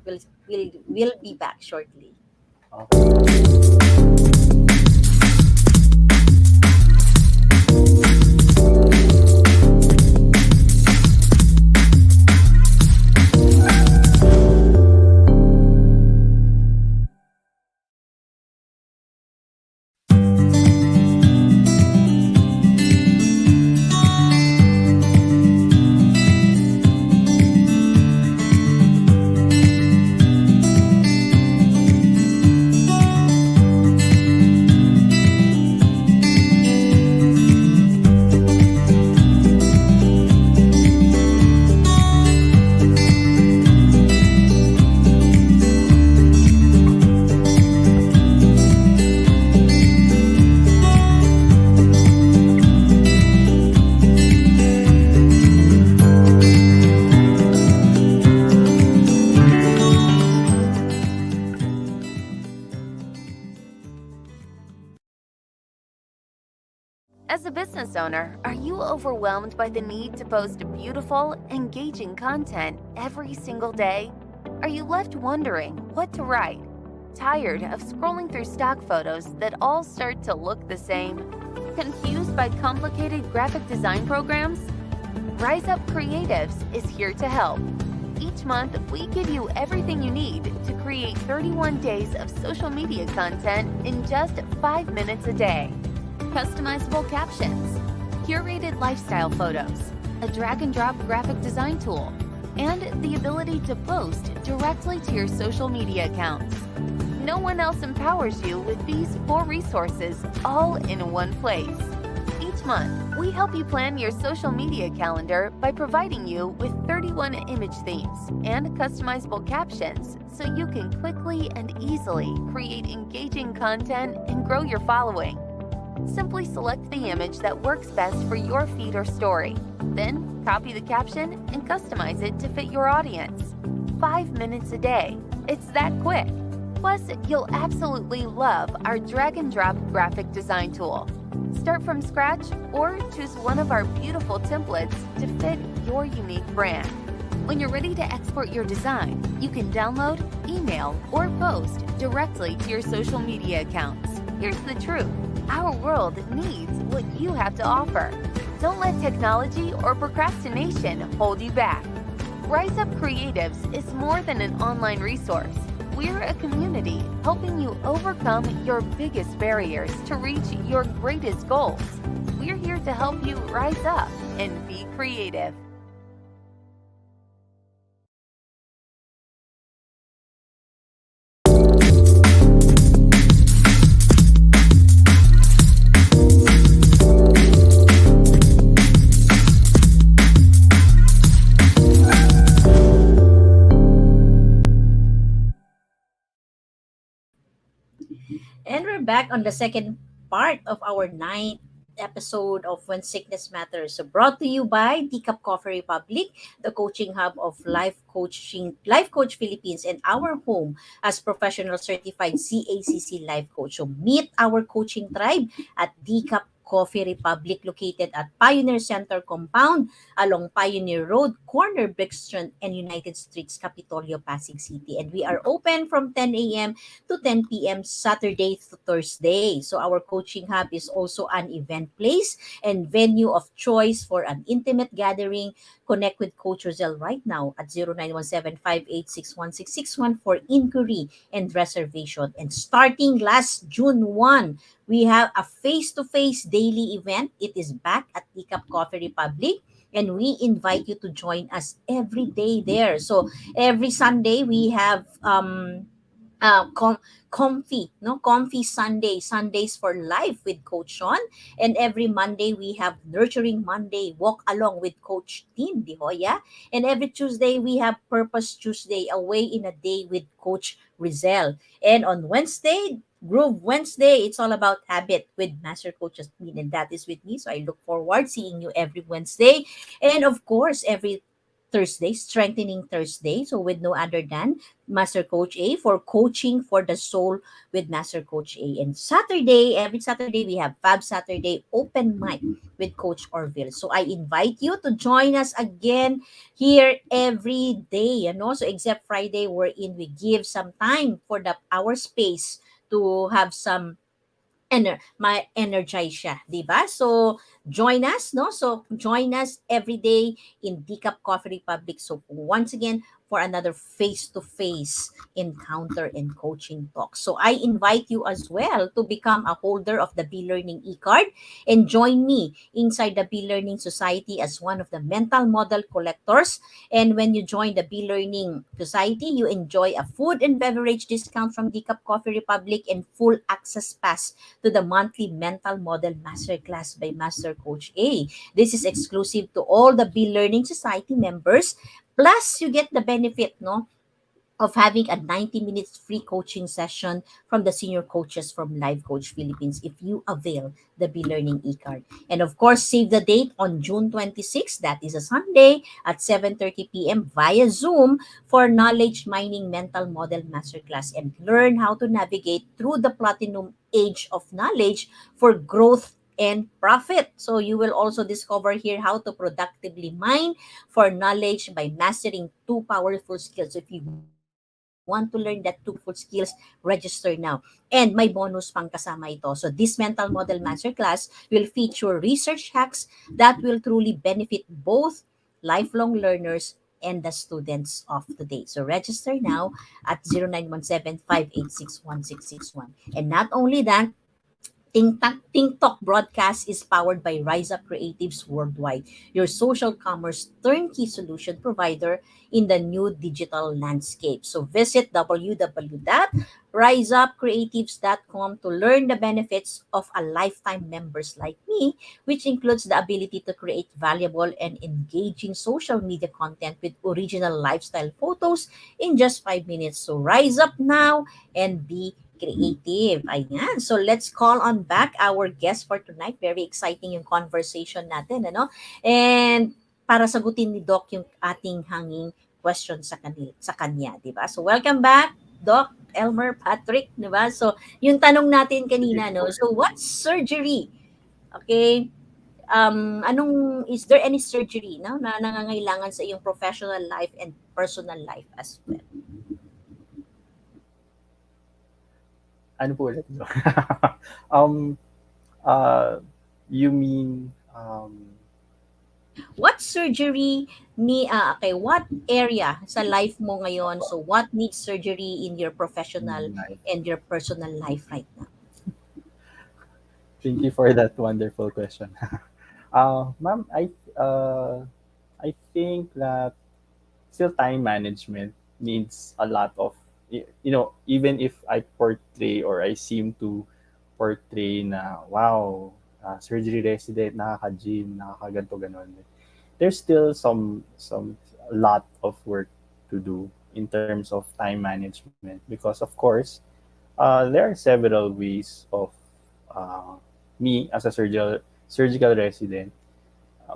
We'll be back shortly. Okay. As a business owner, are you overwhelmed by the need to post beautiful, engaging content every single day? Are you left wondering what to write? Tired of scrolling through stock photos that all start to look the same? Confused by complicated graphic design programs? Rise Up Creatives is here to help. Each month, we give you everything you need to create 31 days of social media content in just 5 minutes a day. Customizable captions, curated lifestyle photos, a drag and drop graphic design tool, and the ability to post directly to your social media accounts. No one else empowers you with these 4 resources all in one place. Each month, we help you plan your social media calendar by providing you with 31 image themes and customizable captions so you can quickly and easily create engaging content and grow your following. Simply select the image that works best for your feed or story. Then, copy the caption and customize it to fit your audience. 5 minutes a day. It's that quick. Plus, you'll absolutely love our drag and drop graphic design tool. Start from scratch or choose one of our beautiful templates to fit your unique brand. When you're ready to export your design, you can download, email, or post directly to your social media accounts. Here's the truth. Our world needs what you have to offer. Don't let technology or procrastination hold you back. Rise Up Creatives is more than an online resource. We're a community helping you overcome your biggest barriers to reach your greatest goals. We're here to help you rise up and be creative. And we're back on the second part of our ninth episode of When Sickness Matters. So brought to you by Teacup Coffee Republic, the coaching hub of Life Coach Philippines, and our home as professional certified CACC Life Coach. So meet our coaching tribe at Teacup Coffee Republic located at Pioneer Center Compound along Pioneer Road, corner Brixton and United Streets, Capitolio, Pasig City. And we are open from 10 a.m. to 10 p.m. Saturday to Thursday. So our coaching hub is also an event place and venue of choice for an intimate gathering. Connect with Coach Rosel right now at 0917-586-1661 for inquiry and reservation. And starting last June 1, we have a face-to-face daily event. It is back at Teacup Coffee Republic. And we invite you to join us every day there. So every Sunday we have uh, com- comfy Sundays for life with Coach Sean. And every Monday we have Nurturing Monday, walk along with Coach Tin Di Hoya. And every Tuesday we have Purpose Tuesday, away in a day with Coach Rizel. And on Wednesday, Groove Wednesday, it's all about habit with Master Coach Hasmin, and that is with me. So I look forward seeing you every Wednesday, and of course every Thursday, Strengthening Thursday. So with no other than Master Coach A for coaching for the soul with Master Coach A. And Saturday, every Saturday, we have Fab Saturday open mic with Coach Orville. So I invite you to join us again here every day. So except Friday, wherein we give some time for our space to have some energize siya, 'di ba? So join us, no? So join us every day in Decaf Coffee Republic. So once again for another face-to-face encounter and coaching talk. So I invite you as well to become a holder of the Be Learning e-card and join me inside the Be Learning Society as one of the mental model collectors. And when you join the Be Learning Society, you enjoy a food and beverage discount from Decaf Coffee Republic and full access pass to the monthly Mental Model Masterclass by Master Coach A. This is exclusive to all the Be Learning Society members. Plus, you get the benefit, no, of having a 90 minutes free coaching session from the senior coaches from Live Coach Philippines if you avail the Be Learning e-card. And of course, save the date on June 26th, that is a Sunday at 7:30 p.m. via Zoom for Knowledge Mining Mental Model Masterclass and learn how to navigate through the platinum age of knowledge for growth and profit. So you will also discover here how to productively mine for knowledge by mastering two powerful skills. If you want to learn that two powerful skills, register now. And may bonus pang kasama ito. So this Mental Model Masterclass will feature research hacks that will truly benefit both lifelong learners and the students of today. So register now at 0917-586-1661. And not only that, TikTok broadcast is powered by Rise Up Creatives Worldwide, your social commerce turnkey solution provider in the new digital landscape. So visit www.riseupcreatives.com to learn the benefits of a lifetime members like me, which includes the ability to create valuable and engaging social media content with original lifestyle photos in just 5 minutes. So rise up now and be creative. Ayan. So let's call on back our guest for tonight. Very exciting yung conversation natin, ano? And para sagutin ni Doc yung ating hanging question sa kanya, 'di ba? So welcome back, Doc Elmer Patrick, 'di ba? So yung tanong natin kanina, no. So what surgery? Okay? Is there any surgery, no, na nangangailangan sa iyong professional life and personal life as well? Ano po ulit? um, you mean, What surgery what area sa life mo ngayon? So what needs surgery in your professional life? and your personal life right now? Thank you for that wonderful question. Ma'am, I think that still time management needs a lot of, even if I portray or I seem to portray na, wow, surgery resident, nakaka-gym, nakakaganto, ganon. There's still some lot of work to do in terms of time management because of course, there are several ways of me as a surgical resident.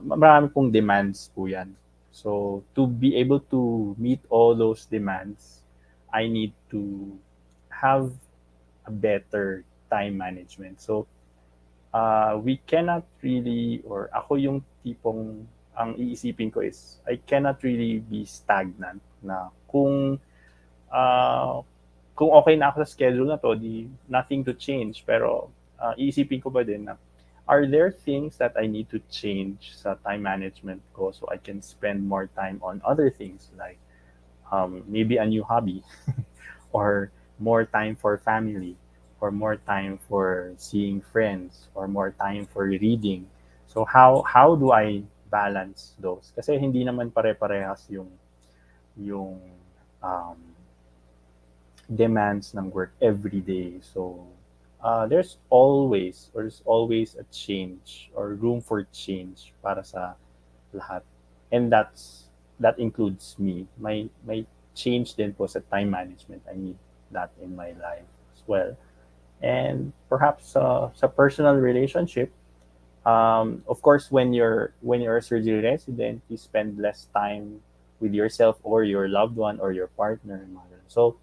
Marami pong demands po yan. So to be able to meet all those demands, I need to have a better time management. So we cannot really, or ako yung tipong ang iisipin ko is I cannot really be stagnant na uh, kung okay na ako sa schedule na to, nothing to change. Pero iisipin ko ba din na are there things that I need to change sa time management ko so I can spend more time on other things like maybe a new hobby or more time for family or more time for seeing friends or more time for reading. So how do I balance those? Kasi hindi naman pare-parehas yung um, demands ng work every day. So there's always a change or room for change para sa lahat. And that includes me. My change din po sa time management. I need that in my life as well. And perhaps sa personal relationship, of course when you're a surgery resident, you spend less time with yourself or your loved one or your partner. Mga ganun. So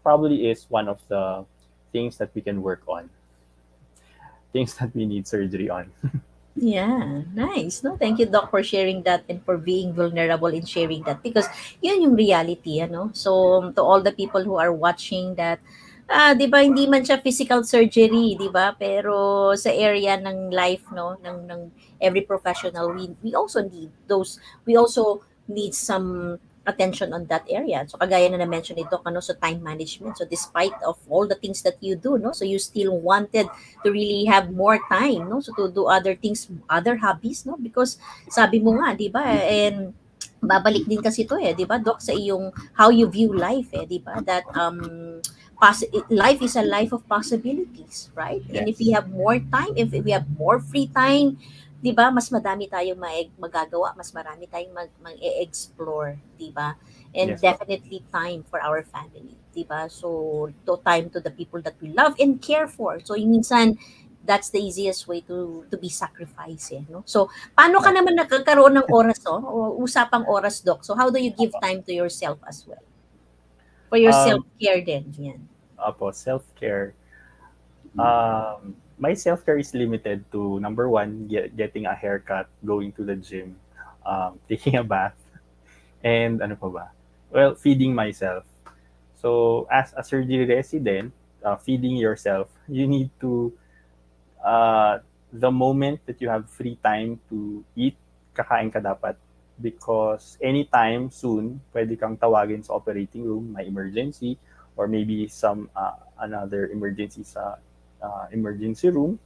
probably is one of the things that we can work on, things that we need surgery on. Yeah, nice. No, thank you, Doc, for sharing that and for being vulnerable in sharing that because yun yung reality, ano. So, to all the people who are watching that, 'di ba, hindi man siya physical surgery, 'di ba? Pero sa area ng life, no, ng every professional, we also need those, we also need some attention on that area. So kagaya na na-mention ni Doc, ano, so time management. So despite of all the things that you do, no, so you still wanted to really have more time, no, so to do other things, other hobbies, no, because sabi mo nga, 'di ba, and babalik din kasi to, 'di ba, Doc, sa iyong how you view life, 'di ba, that life is a life of possibilities, right? And if we Yes. have more time, if we have more free time, 'di ba, mas madami tayong magagawa, mas marami tayong mag-explore, 'di ba? And Yes po. definitely time for our family, 'di ba? So, to time to the people that we love and care for. So, yung minsan that's the easiest way to be sacrificed, no? So, paano ka Opo. naman nagkakaroon ng oras, no? O usapang oras, Doc. So, how do you give time to yourself as well? For your Um, self-care din, yan. self-care. My self-care is limited to number one, getting a haircut, going to the gym, taking a bath, and ano pa ba? Well, feeding myself. So, as a surgery resident, feeding yourself, you need to, uh, the moment that you have free time to eat, kakain ka dapat. Because anytime soon, pwede kang tawagin sa operating room, may emergency, or maybe some another emergency sa emergency room,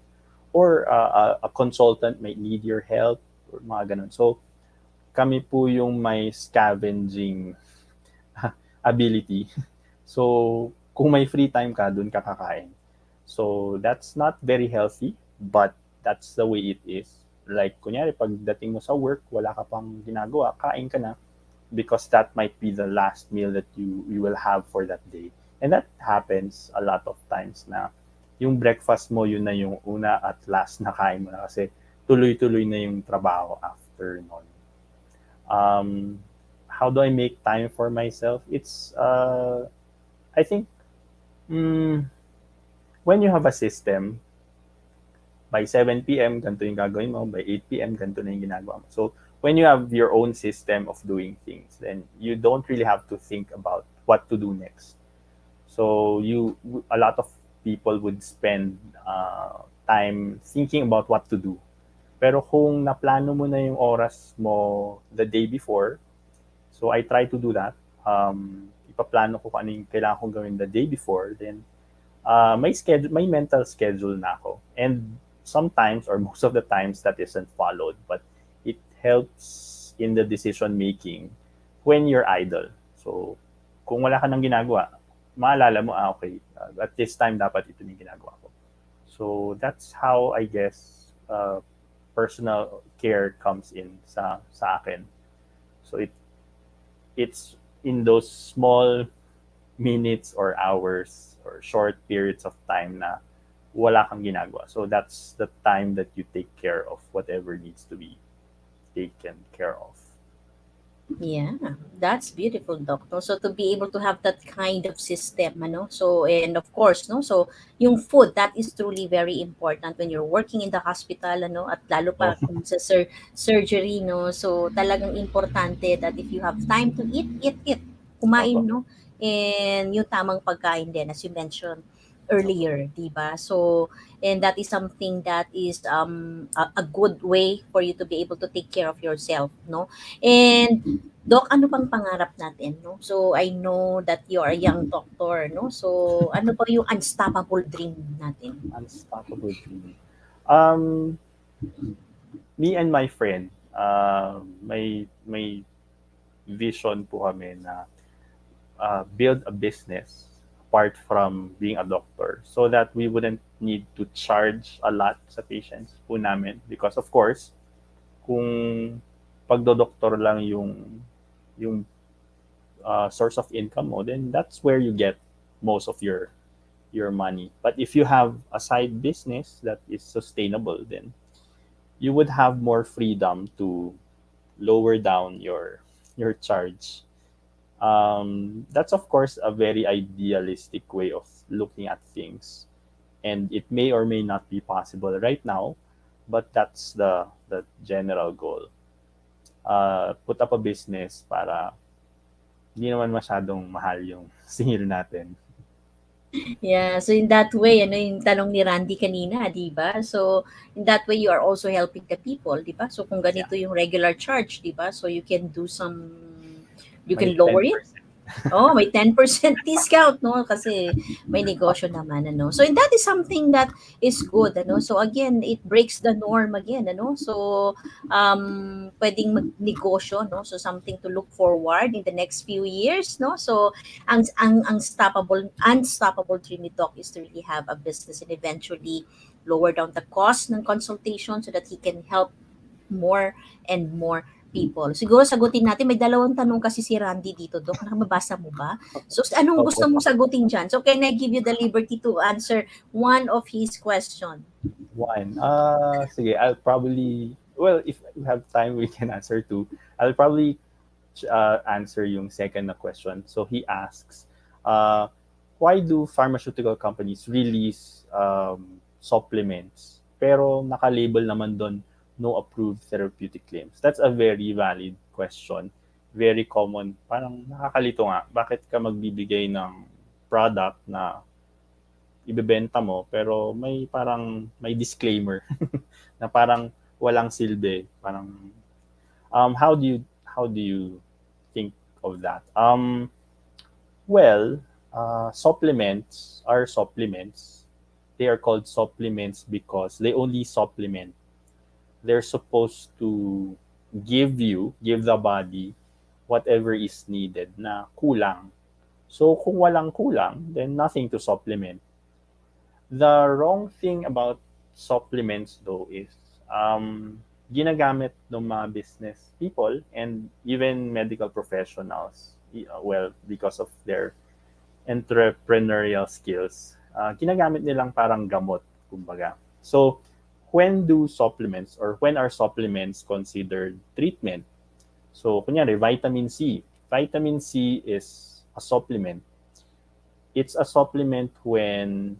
or a consultant might need your help, or mga ganun. So, kami po yung may scavenging ability. So, kung may free time ka, dun ka kakain. So, that's not very healthy, but that's the way it is. Like, kunyari, pagdating mo sa work, wala ka pang ginagawa, kain ka na because that might be the last meal that you will have for that day. And that happens a lot of times na yung breakfast mo, yun na yung una at last na kain mo na kasi tuloy-tuloy na yung trabaho after nun. How do I make time for myself? It's, I think, mm, when you have a system, by 7 p.m., ganito yung gagawin mo. By 8 p.m., ganito na yung ginagawa mo. So, when you have your own system of doing things, then you don't really have to think about what to do next. So, a lot of people would spend time thinking about what to do. Pero kung naplano mo na yung oras mo the day before, so I try to do that. Ipaplano ko kung ano yung kailangan kong gawin the day before, then may mental schedule na ako. And sometimes or most of the times that isn't followed, but it helps in the decision making when you're idle. So, kung wala ka nang ginagawa, maalala mo, okay, at this time dapat ito yung ginagawa ko. So, that's how I guess personal care comes in sa akin. So, it's in those small minutes or hours or short periods of time na wala kang ginagawa. So that's the time that you take care of whatever needs to be taken care of. Yeah, that's beautiful, Doc. No? So to be able to have that kind of system, ano? So and of course, no. So yung food that is truly very important when you're working in the hospital, ano, at lalo Oh, pa kung sa surgery, no. So talagang importante that if you have time to eat, kumain, opo. no. And yung tamang pagkain din as you mentioned earlier, 'di ba? So and that is something that is a good way for you to be able to take care of yourself, no? And Doc, ano pang pangarap natin, no? So I know that you are a young doctor, no? So ano pa yung unstoppable dream natin? Unstoppable dream. Um, Me and my friend, may vision po kami na build a business apart from being a doctor so that we wouldn't need to charge a lot sa patients po namin because of course kung pagdodoktor lang yung source of income mo, then that's where you get most of your money. But if you have a side business that is sustainable, then you would have more freedom to lower down your charge. That's of course a very idealistic way of looking at things, and it may or may not be possible right now, but that's the general goal. Put up a business para hindi naman masyadong mahal yung singil natin. Yeah, so in that way, ano yung tanong ni Randy kanina, 'di ba? So in that way you are also helping the people, 'di ba? So kung Yeah, ganito yung regular charge, 'di ba? So you can do some, you may can lower it. 10%. Oh, may 10% discount, no? Kasi may negosyo naman, ano? So, and that is something that is good, ano? So, again, it breaks the norm again, ano? So, pwedeng magnegosyo, no? So, something to look forward in the next few years, no? So, ang unstoppable dream ni Doc is to really have a business and eventually lower down the cost ng consultation so that he can help more and more people. Siguro sagutin natin, may dalawang tanong kasi si Randy dito, Dok. Nakababasa mo ba? So, anong gusto Opo. mong sagutin dyan? So, can I give you the liberty to answer one of his question? One. Sige, I'll probably, well, if we have time, we can answer two. I'll probably answer yung second na question. So he asks, uh, why do pharmaceutical companies release supplements pero naka-label naman doon no approved therapeutic claims? That's a very valid question. Very common. Parang nakakalito nga. Bakit ka magbibigay ng product na ibebenta mo pero may parang may disclaimer na parang walang silbi, parang how do you think of that? Well, supplements are supplements. They are called supplements because they only supplement. They're supposed to give the body whatever is needed na kulang. So kung walang kulang, then nothing to supplement. The wrong thing about supplements though is ginagamit ng mga business people and even medical professionals, well, because of their entrepreneurial skills, ginagamit nilang parang gamot, kumbaga. So, when do supplements or when are supplements considered treatment? So, kunyari, vitamin C. Vitamin C is a supplement. It's a supplement when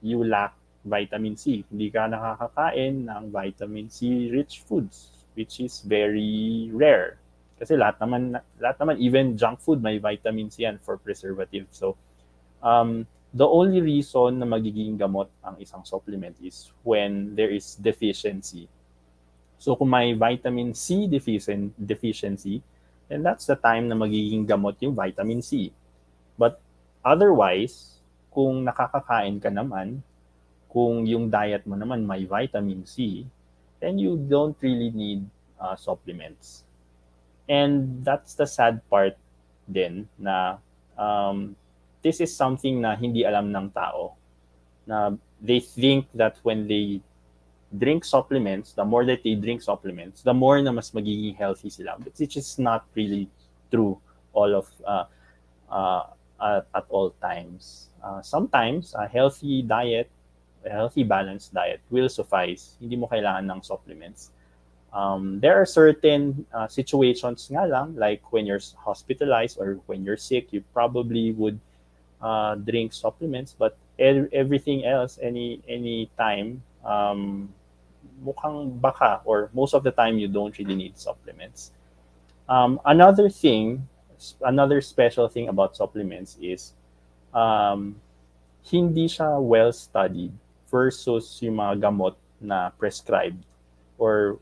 you lack vitamin C. Hindi ka nakakakain ng vitamin C rich foods, which is very rare. Kasi lahat naman, even junk food may vitamin C yan for preservative. So, the only reason na magiging gamot ang isang supplement is when there is deficiency. So, kung may vitamin C deficiency, then that's the time na magiging gamot yung vitamin C. But otherwise, kung nakakakain ka naman, kung yung diet mo naman may vitamin C, then you don't really need supplements. And that's the sad part din na this is something na hindi alam ng tao. Na they think that when they drink supplements, the more that they drink supplements, the more na mas magiging healthy sila. But which is not really true all of at all times. Sometimes a healthy diet, a healthy balanced diet will suffice. Hindi mo kailangan ng supplements. There are certain situations nga lang, like when you're hospitalized or when you're sick, you probably would drink supplements, but everything else, any time, mukhang baka, or most of the time, you don't really need supplements. Another special thing about supplements is hindi siya well studied versus yung mga gamot na prescribed or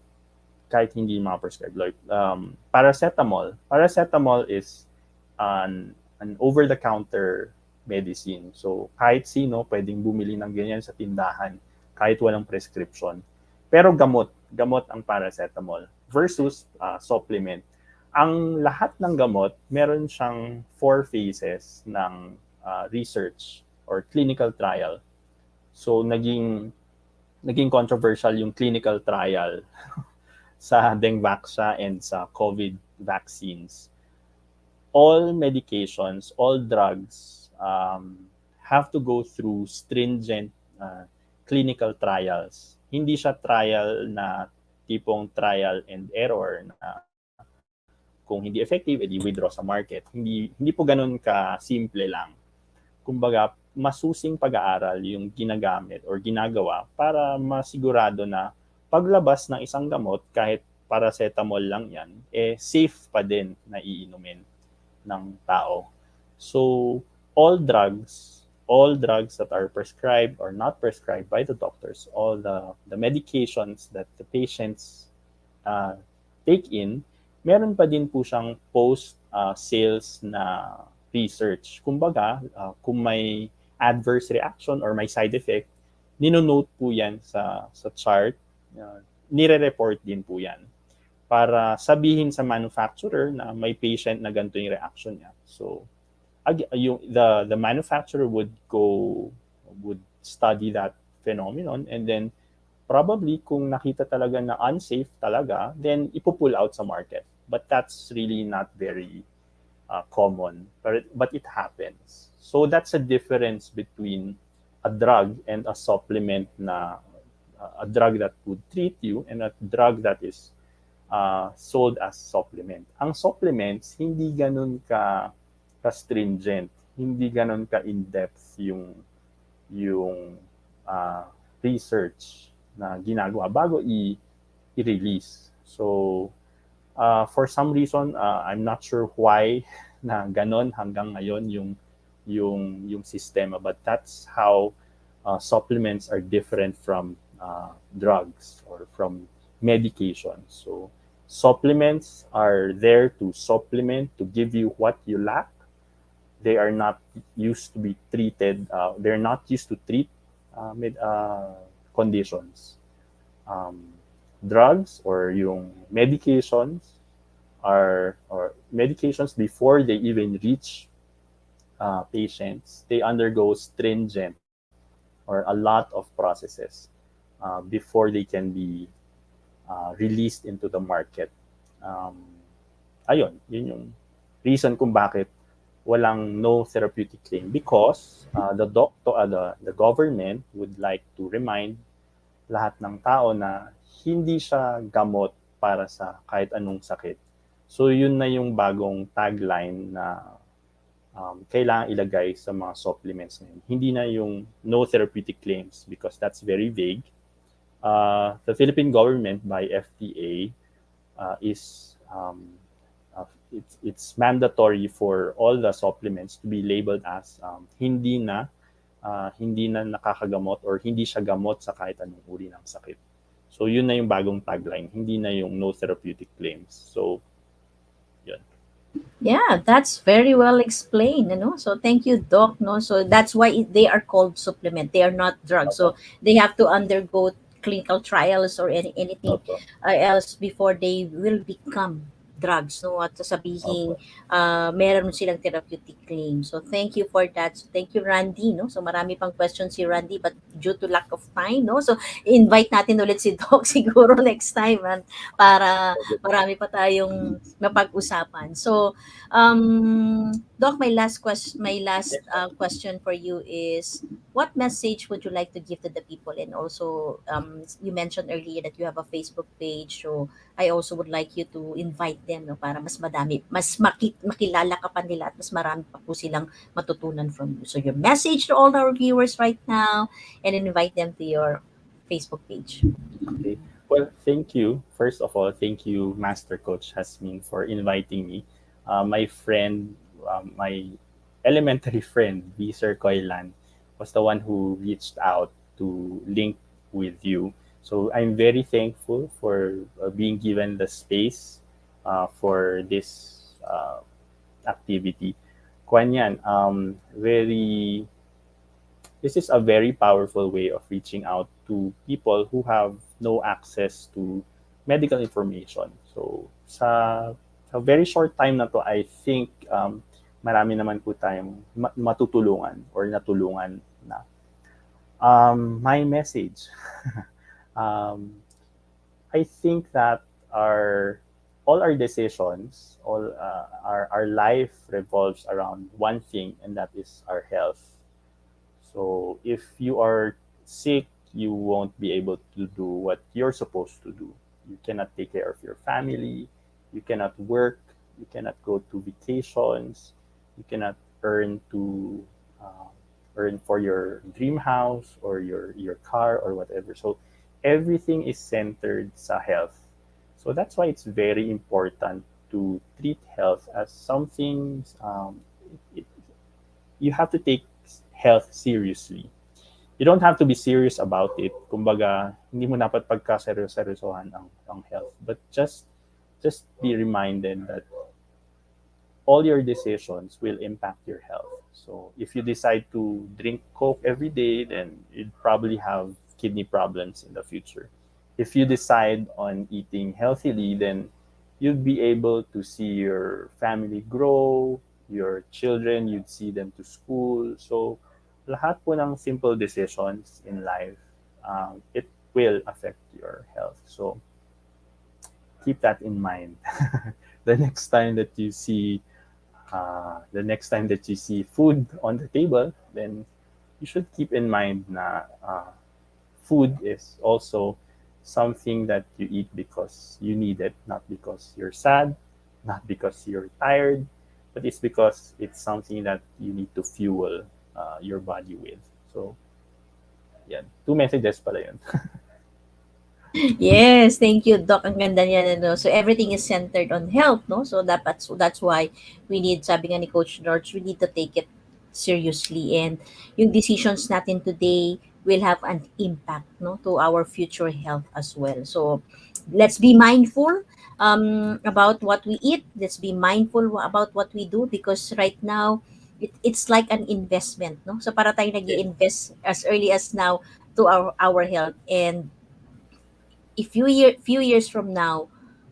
kahit hindi mga prescribed. Like paracetamol. Paracetamol is an over-the-counter medicine. So kahit sino pwedeng bumili ng ganyan sa tindahan kahit walang prescription. Pero gamot ang paracetamol versus supplement. Ang lahat ng gamot, meron siyang 4 phases ng research or clinical trial. So naging controversial yung clinical trial sa Dengvaxia and sa COVID vaccines. All medications, all drugs have to go through stringent clinical trials. Hindi siya trial na tipong trial and error na kung hindi effective, edi withdraw sa market. Hindi po ganun ka simple lang. Kumbaga, masusing pag-aaral yung ginagamit or ginagawa para masigurado na paglabas ng isang gamot, kahit paracetamol lang yan, safe pa din na iinumin ng tao. So, all drugs that are prescribed or not prescribed by the doctors, all the medications that the patients uh, take in, meron pa din po siyang post-sales na research. Kumbaga, kung may adverse reaction or may side effect, ninonote po yan sa chart, nire-report din po yan para sabihin sa manufacturer na may patient na ganito yung reaction niya. So, the manufacturer would study that phenomenon, and then probably kung nakita talaga na unsafe talaga, then ipo-pull out sa market. But that's really not very common, but it happens. So that's a difference between a drug and a supplement na a drug that would treat you and a drug that is sold as supplement. Ang supplements, hindi ganun ka-stringent, hindi ganun ka-in-depth yung research na ginagawa bago i-release. So, for some reason, I'm not sure why na ganon hanggang ngayon yung sistema, but that's how supplements are different from drugs or from medication. So, supplements are there to supplement, to give you what you lack. They are not used to be treated. They're not used to treat conditions. Drugs or yung medications or medications before they even reach patients, they undergo stringent or a lot of processes before they can be released into the market. Ayun, yun yung reason kung bakit walang no therapeutic claim, because the government would like to remind lahat ng tao na hindi siya gamot para sa kahit anong sakit. So yun na yung bagong tagline na kailangan ilagay sa mga supplements na yun. Hindi na yung no therapeutic claims, because that's very vague. The Philippine government by FDA is it's mandatory for all the supplements to be labeled as hindi na nakakagamot or hindi siya gamot sa kahit anong uri ng sakit. So yun na yung bagong tagline, hindi na yung no therapeutic claims. So yun. Yeah, that's very well explained, So thank you, Doc, no? So that's why they are called supplement. They are not drugs. So they have to undergo clinical trials or anything Opo. else before they will become drugs, no? At sasabihin, meron silang therapeutic claim. So thank you for that. So thank you, Randy, no? So marami pang questions si Randy, but due to lack of time, no? So invite natin ulit si Doc siguro next time, para marami pa tayong mapag-usapan. So Doc, question for you is, what message would you like to give to the people? And also, you mentioned earlier that you have a Facebook page, so I also would like you to invite them, no, para mas madami, makilala ka pa nila at mas marami pa po silang matutunan from you. So your message to all our viewers right now, and invite them to your Facebook page. Okay. Well, thank you. First of all, thank you, Master Coach Hasmin, for inviting me. My friend, my elementary friend, Sir Koylan, was the one who reached out to link with you. So I'm very thankful for being given the space for this activity. Kwan yan, this is a very powerful way of reaching out to people who have no access to medical information. So sa very short time na to, I think marami naman po tayong matutulungan or natulungan na. My message, I think that all our decisions, all our life revolves around one thing, and that is our health. So if you are sick, you won't be able to do what you're supposed to do. You cannot take care of your family, you cannot work, you cannot go to vacations, you cannot earn to uh, earn for your dream house or your car or whatever. So everything is centered sa health. So that's why it's very important to treat health as something it, you have to take health seriously. You don't have to be serious about it. Kumbaga, hindi mo dapat pagka-seryosohan ang health. But just be reminded that all your decisions will impact your health. So if you decide to drink Coke every day, then you'd probably have kidney problems in the future. If you decide on eating healthily, then you'd be able to see your family grow, your children, you'd see them to school. So lahat po ng simple decisions in life, it will affect your health. So keep that in mind. the next time that you see the next time that you see food on the table, then you should keep in mind na food is also something that you eat because you need it, not because you're sad, not because you're tired, but it's because it's something that you need to fuel your body with. So, yeah, two messages pala yun. Yes, thank you, Doc. Ang ganda niyan, ano. So, everything is centered on health, no? So, that's why we need, sabi nga ni Coach George, we need to take it seriously. And yung decisions natin today will have an impact, no, to our future health as well. So, let's be mindful about what we eat. Let's be mindful about what we do because right now, it's like an investment, no? So, para tayo nag Yes. invest as early as now to our health. And few years from now,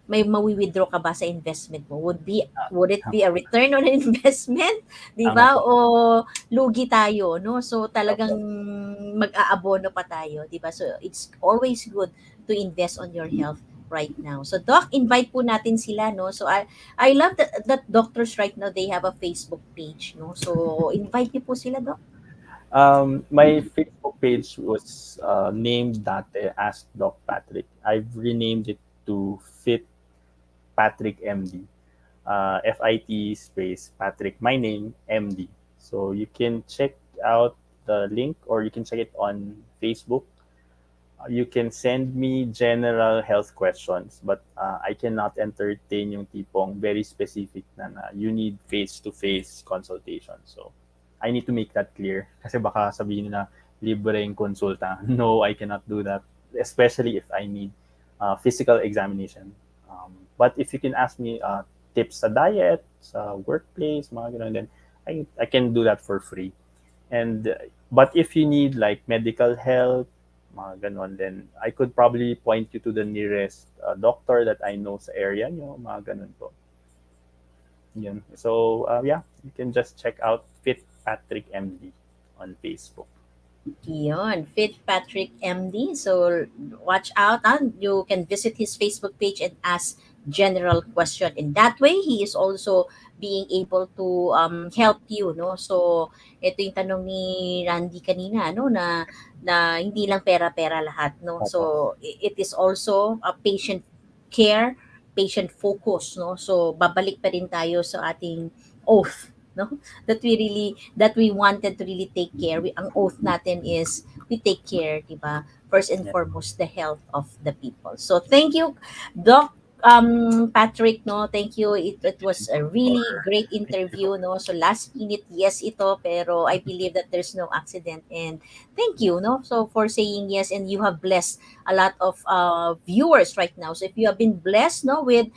may mawi-withdraw ka ba sa investment mo? Would it be a return on investment, 'di Tama ba? po. O lugi tayo, no? So talagang Opo. mag-aabono pa tayo, 'di ba? So it's always good to invest on your health right now. So Doc, invite po natin sila, no? So I love that doctors right now they have a Facebook page, no? So invite niyo po sila, Doc. My Facebook page was named dati as Doc Patrick. I've renamed it to Fit Patrick MD. FIT space Patrick, my name, MD. So you can check out the link or you can check it on Facebook. You can send me general health questions, but I cannot entertain yung tipong very specific na you need face-to-face consultation. So I need to make that clear kasi baka sabihin nila libreng konsulta. No, I cannot do that, especially if I need physical examination. But if you can ask me tips sa diet, sa workplace, mga ganun, then I can do that for free. And but if you need like medical help, mga ganon, then I could probably point you to the nearest doctor that I know sa area nyo, mga ganon po. Yun. So, yeah, you can just check out Fit Patrick MD on Facebook. Yun, Fit Patrick MD. So watch out. You can visit his Facebook page and ask general question. In that way, he is also being able to help you, no? So ito yung tanong ni Randy kanina, no, na hindi lang pera-pera lahat, no? Opo. So it is also a patient care, patient focus, no? So babalik pa rin tayo sa ating oath, no, that we wanted to really take care. Ang oath natin is we take care, di ba? First and Yeah. foremost, the health of the people. So thank you, Doc Patrick, no, thank you. It was a really great interview, no. So last minute, yes, ito, pero I believe that there's no accident. And thank you, no, so for saying yes, and you have blessed a lot of viewers right now. So if you have been blessed, no, with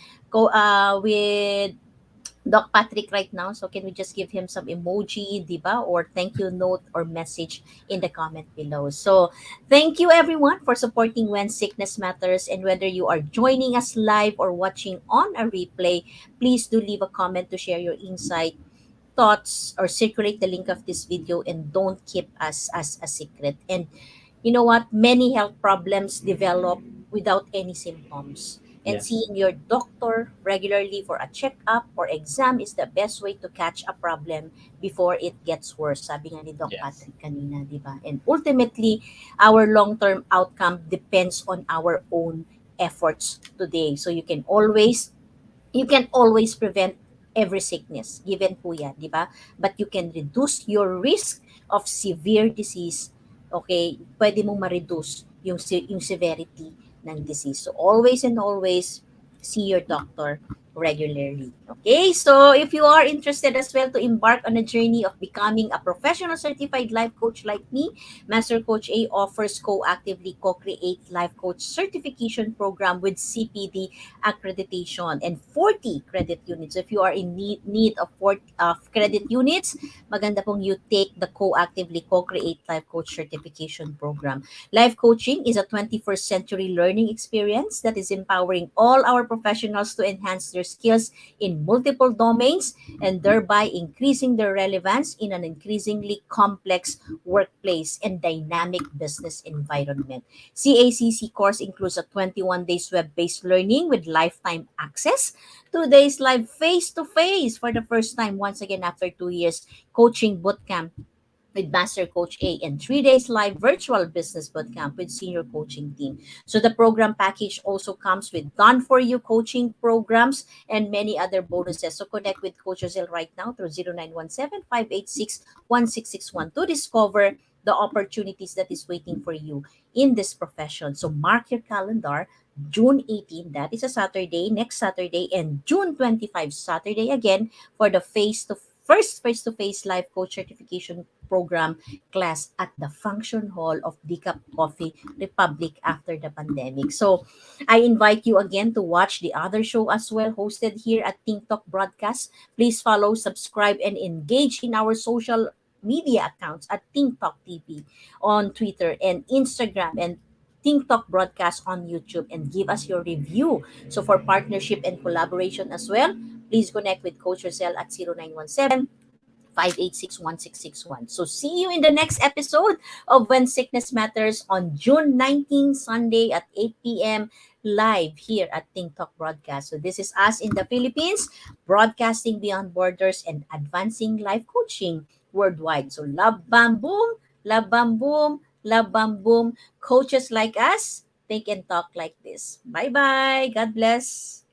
Doc Patrick right now. So can we just give him some emoji, diba? Or thank you note or message in the comment below. So thank you everyone for supporting When Sickness Matters. And whether you are joining us live or watching on a replay, please do leave a comment to share your insight, thoughts, or circulate the link of this video, and don't keep us as a secret. And you know what? Many health problems develop without any symptoms. And Yes. seeing your doctor regularly for a checkup or exam is the best way to catch a problem before it gets worse. Sabi nga ni Doc Yes. Patrick kanina, di ba? And ultimately, our long-term outcome depends on our own efforts today. So you can always You can always prevent every sickness, given po yan, di ba? But you can reduce your risk of severe disease. Okay? Pwede mong ma-reduce yung severity ng disease. So, always and always, see your doctor regularly. Okay? So, if you are interested as well to embark on a journey of becoming a professional certified life coach like me, Master Coach A offers co-actively co-create life coach certification program with CPD accreditation and 40 credit units. If you are in need of 40 credit units, maganda pong you take the co-actively co-create life coach certification program. Life coaching is a 21st century learning experience that is empowering all our professionals to enhance their skills in multiple domains and thereby increasing their relevance in an increasingly complex workplace and dynamic business environment. CACC course includes a 21 days web-based learning with lifetime access, 2 days live face-to-face for the first time once again after 2 years, coaching bootcamp with Master Coach A, and 3 days live virtual business bootcamp with senior coaching team. So the program package also comes with done for you coaching programs and many other bonuses. So connect with Coach Rosel right now through 0917-586-1661 to discover the opportunities that is waiting for you in this profession. So mark your calendar. June 18, that is a Saturday, next Saturday, and June 25, Saturday again, for the first face-to-face life coach certification program class at the function hall of Decaf Coffee Republic after the pandemic. So I invite you again to watch the other show as well hosted here at Think Talk Broadcast. Please follow, subscribe, and engage in our social media accounts at Think Talk TV on Twitter and Instagram, and Think Talk Broadcast on YouTube, and give us your review. So for partnership and collaboration as well, please connect with Coach Rosel at 0917-586-1661. So see you in the next episode of When Sickness Matters on June 19, Sunday at 8 p.m. live here at Think Talk Broadcast. So this is us in the Philippines, broadcasting beyond borders and advancing life coaching worldwide. So love bam boom, love bam boom, love bam boom. Coaches like us think and talk like this. Bye-bye. God bless.